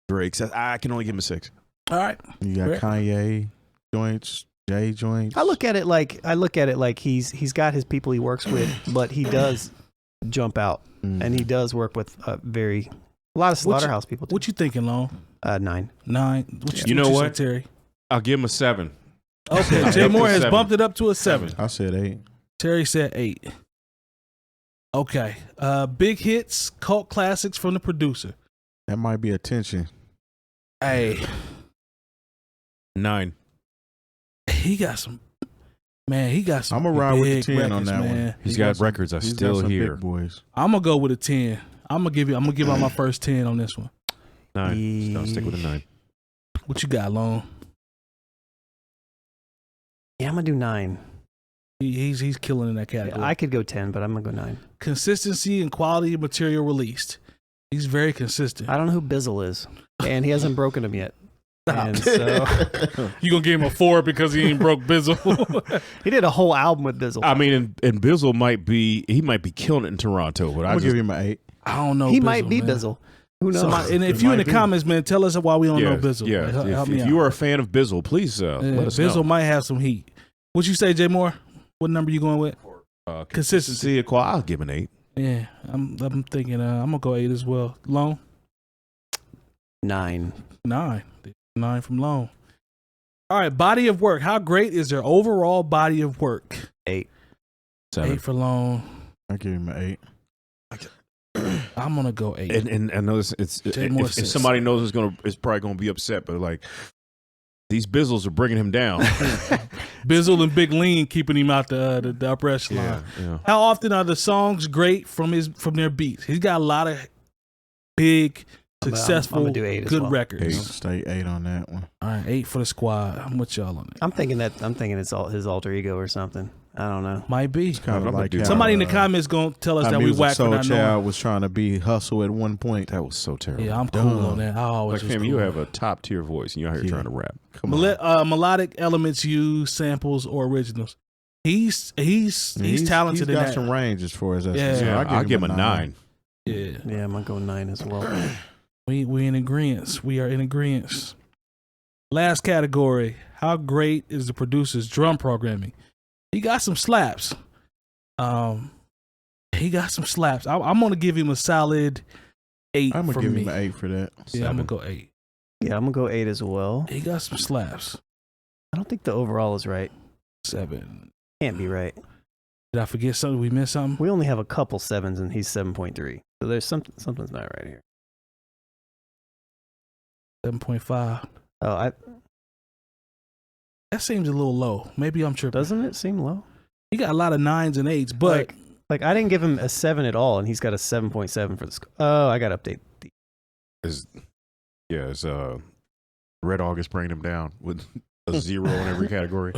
Drakes. I can only give him a 6. All right. You got Right. Kanye joints, Jay joints. I look at it like he's got his people he works with, but he does jump out and he does work with a lot of slaughterhouse people. Too. What you thinking, Long? 9. 9. You know say, what? Terry? I'll give him a 7. Okay. Jay Up to Moore has 7. bumped it up to a 7. I said 8. Terry said 8. Okay. Big hits, cult classics from the producer. That might be attention. Hey, 9. he got some. Man, he got some. I'm gonna ride with the big 10 on records, that man. one. He's got records I He's got still some hear. big boys. I'm gonna go with a 10. I'm gonna give out my first 10 on this one. 9. So I'll stick with a 9. What you got, Long? Yeah, I'm gonna do 9. He's killing in that category. I could go 10, but I'm gonna go 9. Consistency and quality of material released. He's very consistent. I don't know who Bizzle is, and he hasn't broken him yet. Stop. And so You gonna give him a 4 because he ain't broke Bizzle? he did a whole album with Bizzle. I mean, and Bizzle might be killing it in Toronto, but I'm I gonna just give him an 8. I don't know. he Bizzle, might be man. Bizzle. Who knows? Somebody, and if It you in might the be. comments, man, tell us why we don't know Bizzle. Yeah, Help me if out. you are a fan of Bizzle, please let us Bizzle know. might have some heat. What you say, Jay Moore? What number you going with? Consistency, I'll give an 8. Yeah, I'm thinking I'm gonna go 8 as well. Long 9. 9 from Long. All right, body of work. How great is their overall body of work? 8. 7. 8 for Long. I give him an 8. I'm gonna go 8. And I know it's Jay Moore if says somebody knows it's probably gonna be upset, but like these Bizzles are bringing him down. Bizzle and Big Lean keeping him out the upper echelon. yeah. How often are the songs great from their beats? He's got a lot of big, successful, I'm gonna do 8 as good well. records. I'll stay 8 on that one. All right, 8 for the squad. I'm with y'all on it. I'm thinking it's all his alter ego or something. I don't know. Might be. Kind I'm of gonna like do how, Somebody in the comments gonna tell us how that we Music whack for Soul not knowing. Child was trying to be Hustle at one point. That was so terrible. Yeah, I'm cool Dumb. on that. I always like was fam, cool. you have a top tier voice and you're out here Yeah. trying to rap. Come on. Melodic elements used, samples or originals. He's talented He's in got that. some range as far as that's Yeah. concerned. I'll give him a 9. Yeah, Yeah, I'm gonna go 9 as well. we in agreement. We are in agreement. Last category: how great is the producer's drum programming? He got some slaps. He got some slaps. I'm gonna give him a solid 8. I'm for gonna give me. him an 8 for that. Yeah, I'm gonna go 8. Yeah, I'm gonna go 8 as well. He got some slaps. I don't think the overall is right. 7. Can't be right. Did I forget something? We missed something? We only have a couple 7s and he's 7.3. So there's something's not right here. 7.5. Oh, That seems a little low. Maybe I'm tripping. doesn't it seem low? He got a lot of 9s and 8s, but Like I didn't give him a 7 at all, and he's got a 7.7 for the score. Oh, I got to update. It's Red August bringing him down with a 0 in every category.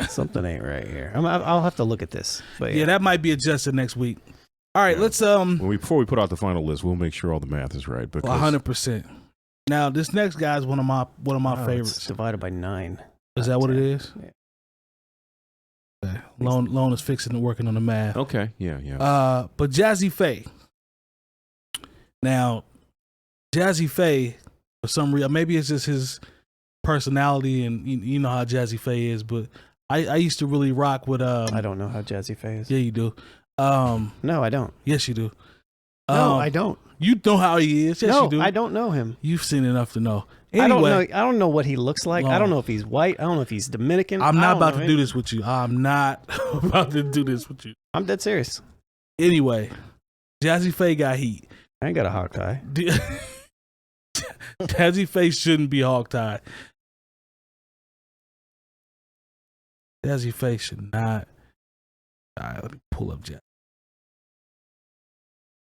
Something ain't right here. I'll have to look at this. But yeah, that might be adjusted next week. All right, Yeah. let's Before we put out the final list, we'll make sure all the math is right. Because 100%. Now this next guy is one of my Oh, favorites. it's divided by 9. Is that what it is? Yeah. Okay. Lone is fixing and working on the math. okay, yeah. But Jazze Pha. Now, Jazze Pha, for some reason, maybe it's just his personality, and you know how Jazze Pha is. But I used to really rock with. I don't know how Jazze Pha is. Yeah, you do. No, I don't. Yes, you do. No, I don't. You know how he is. Yes, no, you do. I don't know him. You've seen enough to know. Anyway, I don't know what he looks like. I don't know if he's white. I don't know if he's Dominican. I'm not about to do this with you. I'm not about to do this with you. I'm dead serious. Anyway, Jazze Pha got heat. I ain't got a hog tie. Jazze Pha shouldn't be hog tied. Jazze Pha should not. All right, let me pull up Jazze.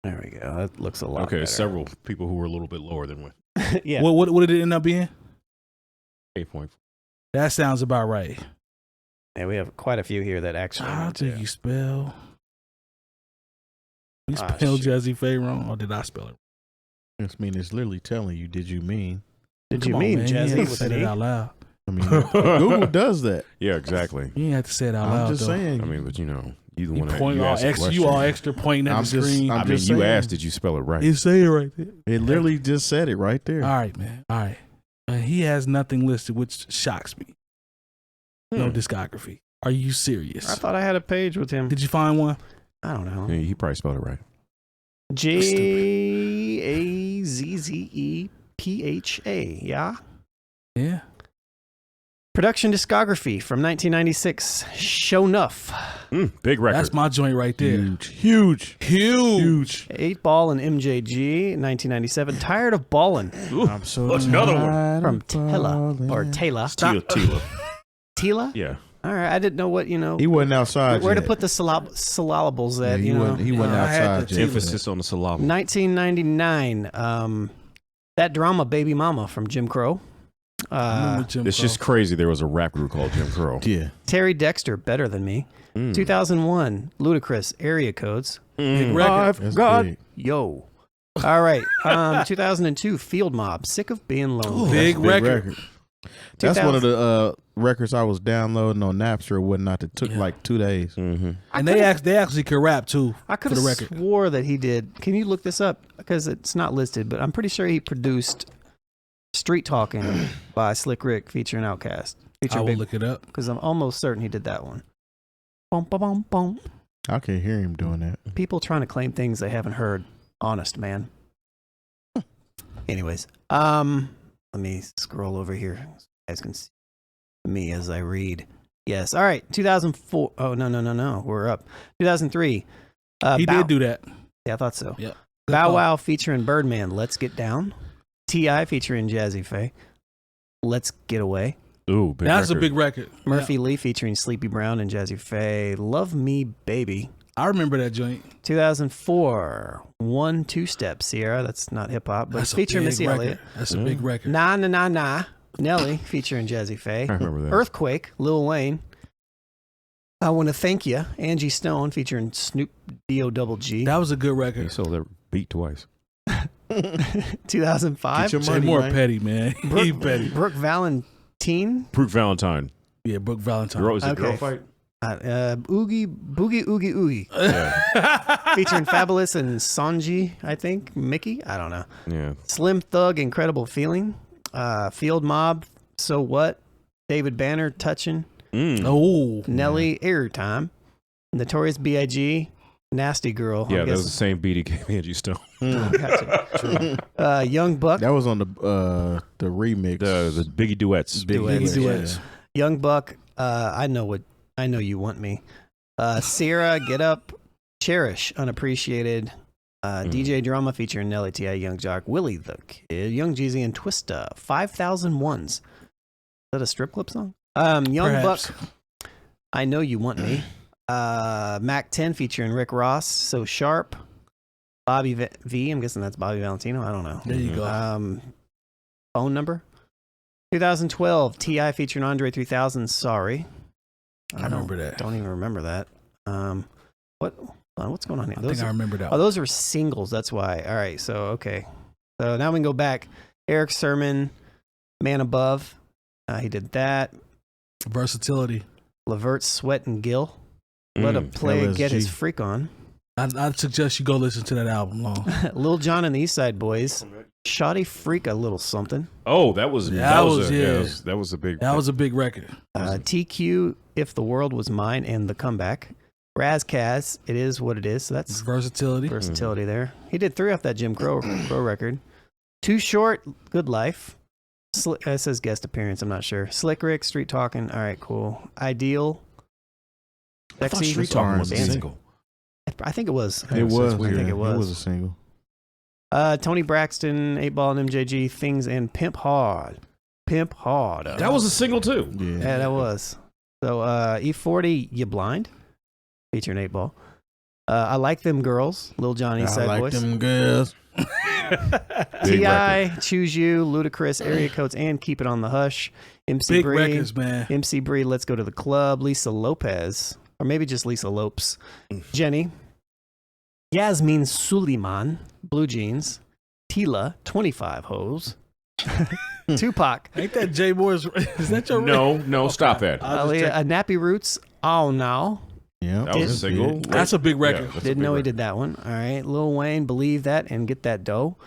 There we go. That looks a lot Okay, better. several people who were a little bit lower than what. Yeah. What did it end up being? 8.4. That sounds about right. Yeah, we have quite a few here that actually. I went think to. you spell. You Ah, spelled shit. Jazze Pha wrong, or did I spell it? This mean it's literally telling you, did you mean? Did Come you on, mean man. Jazzy You ain't with say an that E? out loud. I mean, Google does that. Yeah, exactly. You ain't have to say it out loud. I'm just though. saying. I mean, but you know, you the You one that point you all asked the extra. question. You all extra pointing at I'm the just- screen. I'm I mean, just you saying. asked, did you spell it right? It say it right there. It literally just said it right there. All right, man. All right. He has nothing listed, which shocks me. No discography. Are you serious? I thought I had a page with him. Did you find one? I don't know. Yeah, he probably spelled it right. JAZZEPHA. Yeah. Yeah. Production discography from 1996. 𝗀𝗎. Big record. That's my joint right there. Huge. Huge. 8 Ball and MJG. 1997. Tired of Ballin'. I'm so That's another one. tired From of Tella or falling. Taylor. Tila. Tila? Yeah. All right. I didn't know what, He wasn't outside where to yet. put the syllables Yeah, at, he you know. wasn't, he wasn't I had outside to yet. Emphasis on the syllable. 1999. That Drama Baby Mama from Jim Crow. Remember Jim It's Crow. just crazy. There was a rap group called Jim Crow. Yeah. Terry Dexter, Better Than Me. 2001. Ludacris, Area Codes. Big record. That's God. big. Yo. All right. 2002. Field Mob, Sick of Being Lonely. Big Big record. That's one of the records I was downloading on Napster or whatnot that took like 2 days. Mm-hmm. And they actually could rap too. I could for the have record. swore that he did. Can you look this up? Because it's not listed, but I'm pretty sure he produced Street Talking by Slick Rick featuring Outkast. I will look it up. Because I'm almost certain he did that one. Bum, bum, bum, bum. I can hear him doing that. People trying to claim things they haven't heard. Honest, man. Anyways, let me scroll over here. So you guys can see me as I read. Yes. All right. 2004. Oh, no. We're up. 2003. He did do that. Yeah, I thought so. Yeah. Bow Wow featuring Birdman, Let's Get Down. T.I. featuring Jazze Pha, Let's Get Away. Ooh, big That's record. a big record. Murphy Yeah. Lee featuring Sleepy Brown and Jazze Pha, Love Me Baby. I remember that joint. 2004, 1 2-Step, Sierra. That's not hip hop, but That's featuring a big Missy record. Elliott. That's a big record. Nah, nah, nah, nah. Nelly featuring Jazze I Pha. remember that. Earthquake, Lil Wayne. I Want to Thank You, Angie Stone featuring Snoop D-O-double-G. That was a good He record. sold that beat twice. 2005, Get your Say money, more man. petty, man. He petty. Brooke Valentine. Brooke Valentine. Yeah, Brooke Valentine. Girl, is it girl Okay. fight? Boogie Oogie featuring Fabulous and Sanji, I think. Mickey? I don't know. Yeah. Slim Thug, Incredible Feeling. Field Mob, So What. David Banner, Touchin'. Oh. Nelly, Airtime. Notorious B.I.G., Nasty Girl. Yeah, I that was guess. the same beat he gave Angie Stone. Gotcha. Young Buck. That was on the remix. The Biggie duets. Biggie duets. Young Buck. I know you want me. Sierra, Get Up. Cherish, Unappreciated. DJ Drama featuring Nelly, T.I. Young Jock, Willie the Kid, Young Jeezy, and Twista. 5,001s. Is that a strip club song? Young Perhaps. Buck. I Know You Want Me. Mac 10 featuring Rick Ross, So Sharp. Bobby V. I'm guessing that's Bobby Valentino. I don't know. There you go. Phone number. 2012 T.I. featuring Andre 3000. Sorry. I remember that. Don't even remember that. What's going on here? I think I remember that. Oh, those are singles. That's why. All right. So, okay. So now we can go back. Eric Sermon, Man Above. He did that. Versatility. Levert, Sweat, and Gill. Let a play get his LSG. freak on. I'd suggest you go listen to that album long. Lil Jon and the East Side Boys. Shoddy Freak, a little something. Oh, that was That was a big. That was a big record. TQ, If the World Was Mine, and The Comeback. Razkaz, It Is What It Is. So that's Versatility. versatility there. He did 3 off that Jim Crow record. Too Short, Good Life. It says guest appearance. I'm not sure. Slick Rick, Street Talking. All right, cool. Ideal. I thought Sexy. Street Talking was a R&B. single. I think it was. It was. I think it was. It was a single. Tony Braxton, 8Ball and MJG, Things and Pimp Hard. Pimp Hard. That was a single too. Yeah, that was. So E40, You Blind, featuring 8Ball. I Like Them Girls, Lil Johnny, I Sad like Boys. them girls. Big T.I., Choose You, Ludacris, Area Codes, and Keep It on the Hush. MC Big Bree, records, man. MC Bree, Let's Go to the Club. Lisa Lopez, or maybe just Lisa Lopes. Jenny. Yasmin Suleiman, Blue Jeans. Tila, 25 Hoes. Tupac. Ain't that Jay Moore's? Is that your? No, stop that. I'll just Aaliyah, Nappy Roots, Oh Now. Yeah, That was a single. That's a big record. Yeah, that's a Didn't big know he record. did that one. All right. Lil Wayne, Believe That and Get That Dough.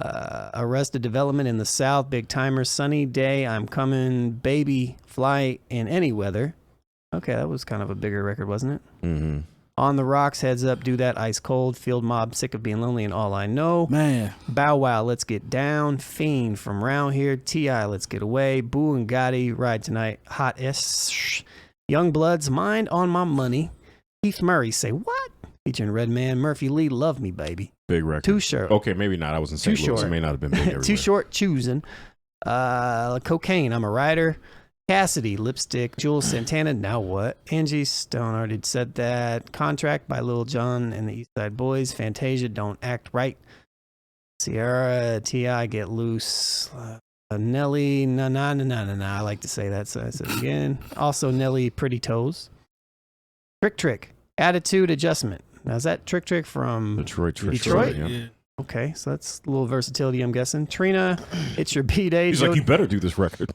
Arrested Development in the South, Big Timer, Sunny Day, I'm Coming, Baby, Fly in Any Weather. Okay, that was kind of a bigger record, wasn't it? Mm-hmm. On the Rocks, Heads Up, Do That, Ice Cold, Field Mob, Sick of Being Lonely and All I Know. Man, Bow Wow, Let's Get Down. Fiend, From Round Here. T.I., Let's Get Away. Boo and Gotti, Ride Tonight. Hot S. Young Bloods, Mind on My Money. Keith Murray, Say What? Featuring Redman. Murphy Lee, Love Me Baby. Big record. Too Short. Okay, maybe not. I was in St. Too Louis. short. It may not have been big everywhere. Too Short, Choosing. Cocaine, I'm a Writer. Cassidy, Lipstick. Jules Santana, Now What? Angie Stone, already said that. Contract by Lil Jon and the East Side Boys. Fantasia, Don't Act Right. Sierra, T.I., Get Loose. Nelly, Na Na Na Na Na Na. I like to say that, so I said it again. Also, Nelly, Pretty Toes. Trick, Attitude Adjustment. Now, is that Trick from Detroit. yeah. Okay, so that's a little versatility, I'm guessing. Trina, It's Your B-Day. He's like, you better do this record.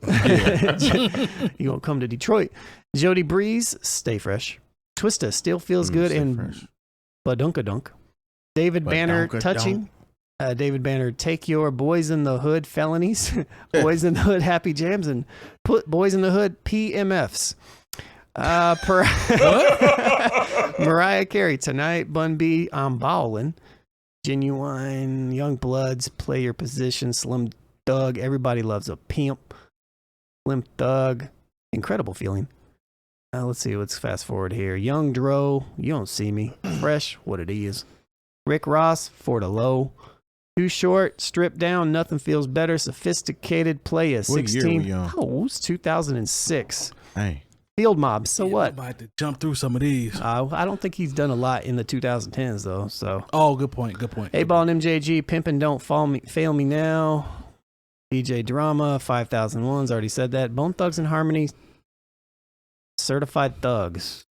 You gonna come to Detroit. Jody Breeze, Stay Fresh. Twista, Still Feels Good, Stay and Fresh. Badunkadunk. David Banner, Badunkadunk. Touching. David Banner, Take Your Boys in the Hood Felonies. Boys in the Hood Happy Jams, and put Boys in the Hood PMFs. Mariah Carey, Tonight. Bun B, I'm Ballin'. Genuine, Young Bloods, Play Your Position, Slim Thug, Everybody Loves a Pimp, Slim Thug, Incredible Feeling. Let's see, let's fast forward here. Young Dro, You Don't See Me, Fresh, What It Is. Rick Ross, For the Low. Too Short, Stripped Down, Nothing Feels Better, Sophisticated, Play a What year 16. we on? Oh, it was 2006. Hey, Field Mob, So Yeah, What? I'm about to jump through some of these. I don't think he's done a lot in the 2010s, though, so. Oh, good point. Good point. 8Ball and MJG, Pimpin' Don't Fail Me Now. DJ Drama, 5001's already said that. Bone Thugs and Harmony, Certified Thugs.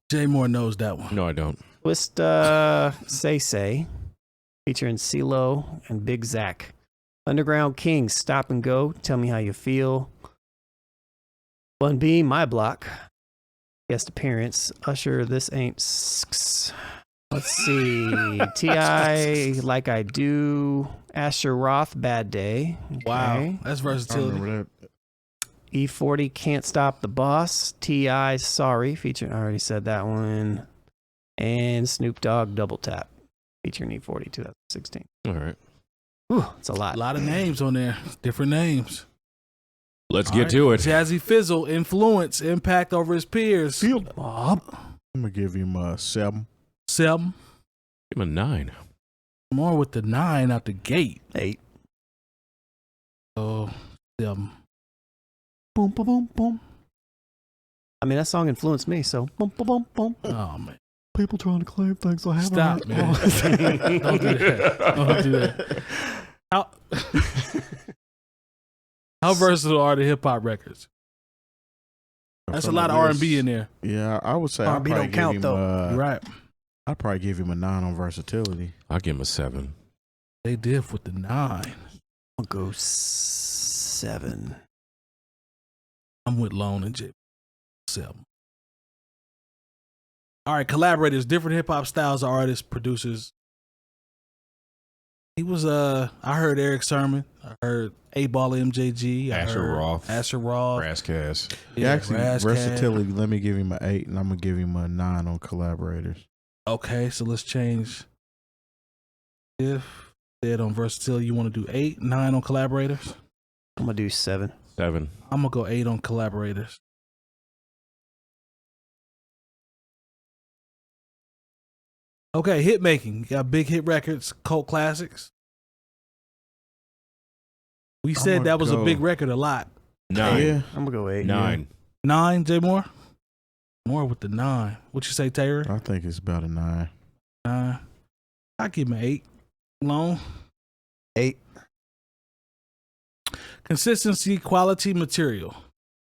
Jay Moore knows that one. No, I don't. Twist Say, featuring CeeLo and Big Zach. Underground King, Stop and Go, Tell Me How You Feel. Bun B, My Block. Guest appearance, Usher, This Ain't Let's see. T.I., Like I Do. Asher Roth, Bad Day. Wow, Okay. that's I versatility. remember that. E40, Can't Stop the Boss. T.I., Sorry, featuring, I already said that one. And Snoop Dogg, Double Tap, featuring E40, 2016. All right. Whew, it's a A lot. lot of names on there, different names. Let's All get right. to it. Jazzy Fizzle, influence, impact over his peers. Field Mob. I'm gonna give him a 7. 7. Give him a 9. More with the 9 out the gate. 8. So 7. Boom, boom, boom, boom. I mean, that song influenced me, so boom, boom, boom, boom. Oh man, People trying to claim things I haven't. stop, man! Don't do that. Don't do that. How versatile are the hip hop records? That's a lot of R&B in there. Yeah, I would say I'd R&B probably don't count, give him, though. You're right. I'd probably give him a 9 on versatility. I'll give him a 7. They diff with the 9. I'll go 7. I'm with Lone and J. 7. All right, collaborators, different hip hop styles, artists, producers. He was I heard Eric Sermon. I heard 8Ball MJG. I Asher heard Roth. Asher Roth. Brass Cass. Yeah, actually, Razzcast. versatility, let me give him an 8, and I'm gonna give him a 9 on collaborators. Okay, so let's change. If said on versatility, you want to do 8, 9 on collaborators? I'm gonna do 7. 7. I'm gonna go 8 on collaborators. Okay, hit making. You got big hit records, cult classics. We said that was a big record a lot. 9. Yeah. I'm gonna go 8. 9. 9, Jay Moore? More with the 9. What you say, Taylor? I think it's about a 9. 9. I give him an 8. Long. 8. Consistency, quality, material.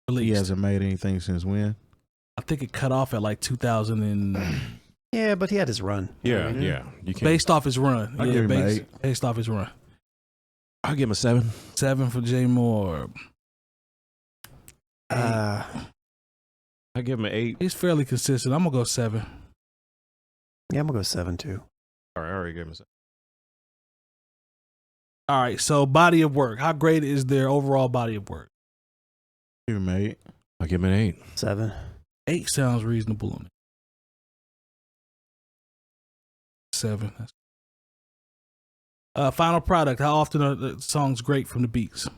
Released. He hasn't made anything since when? I think it cut off at like 2000 and Yeah, but he had his run. Yeah, yeah. You can't. based off his run. I'll give him an 8. Based off his run. I'll give him a 7. 7 for Jay Moore. I'll give him an 8. He's fairly consistent. I'm gonna go 7. Yeah, I'm gonna go 7 too. All right, I already gave him a 7. All right, so body of work. How great is their overall body of work? Give him 8. I'll give him an 8. 7. 8 sounds reasonable on it. 7. Final product. How often are the songs great from the beats?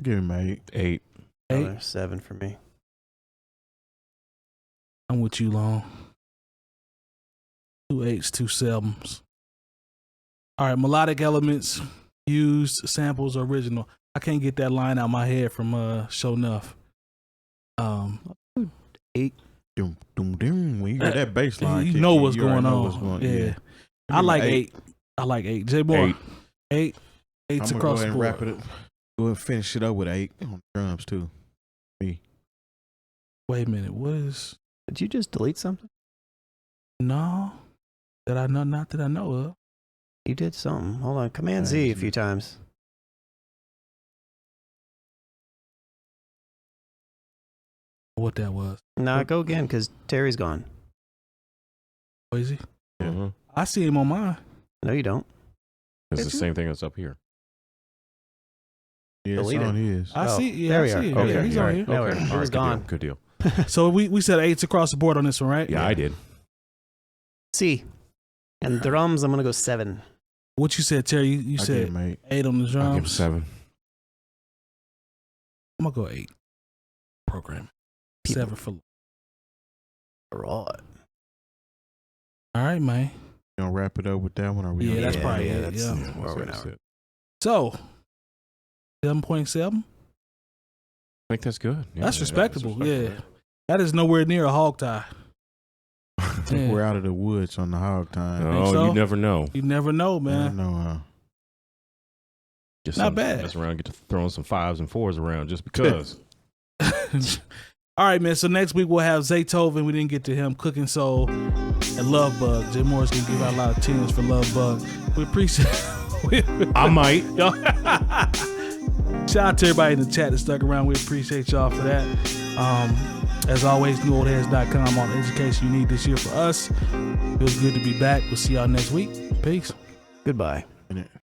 Give him 8. 8. 8. 7 for me. I'm with you, Long. 2 8s, 2 7s. All right, melodic elements used, samples, original. I can't get that line out of my head from Show Enough. 8. Doom, doom, doom. When you get that bass line, You kick know in, what's you already going know on. what's going- Yeah. Give I him like an 8. I like 8. Jay Moore. 8. 8's I'm gonna across go the ahead and board. wrap it up. Go ahead and finish it up with 8 on drums too. Me. Wait a minute. What is? Did you just delete something? No. That I know, not that I know of. You did something. Hold on. Command Z a few times. What that was? Nah, go again because Terry's gone. Is he? Uh-huh. I see him on mine. No, you don't. It's the same thing that's up here. Yeah, it's Delete on it. his. I Oh, see. Yeah, there I we see are. him. Okay, Yeah, he's all on right. here. There we are. Okay. It All was right, gone. Good deal. So we said 8's across the board on this one, right? Yeah, I did. C. And drums, I'm gonna go 7. What you said, Terry? You I give said him 8. 8 on the I'll give him drums. 7. I'm gonna go 8. Program. 7 for. Right. All right, man. You gonna wrap it up with that one? Or we Yeah, gonna- that's probably it. that's- Yeah. Well, we're That's not- it. So 7.7. I think that's good. Yeah, That's respectable. Yeah, respectable. that is nowhere near a hog tie. I think we're out of the woods on the hog time. Oh, so? you never know. You never know, man. No, Just Not bad. Mess around, get to throwing some 5s and 4s around just because. All right, man. So next week we'll have Zaytoven. We didn't get to him. Cooking Soul and Love Bug. Jay Moore's gonna give out a lot of 10s for Love Bug. We appreciate. I might. Shout out to everybody in the chat that stuck around. We appreciate y'all for that. As always, newoldheads.com, all the education you need this year for us. Feels good to be back. We'll see y'all next week. Peace. Goodbye. no.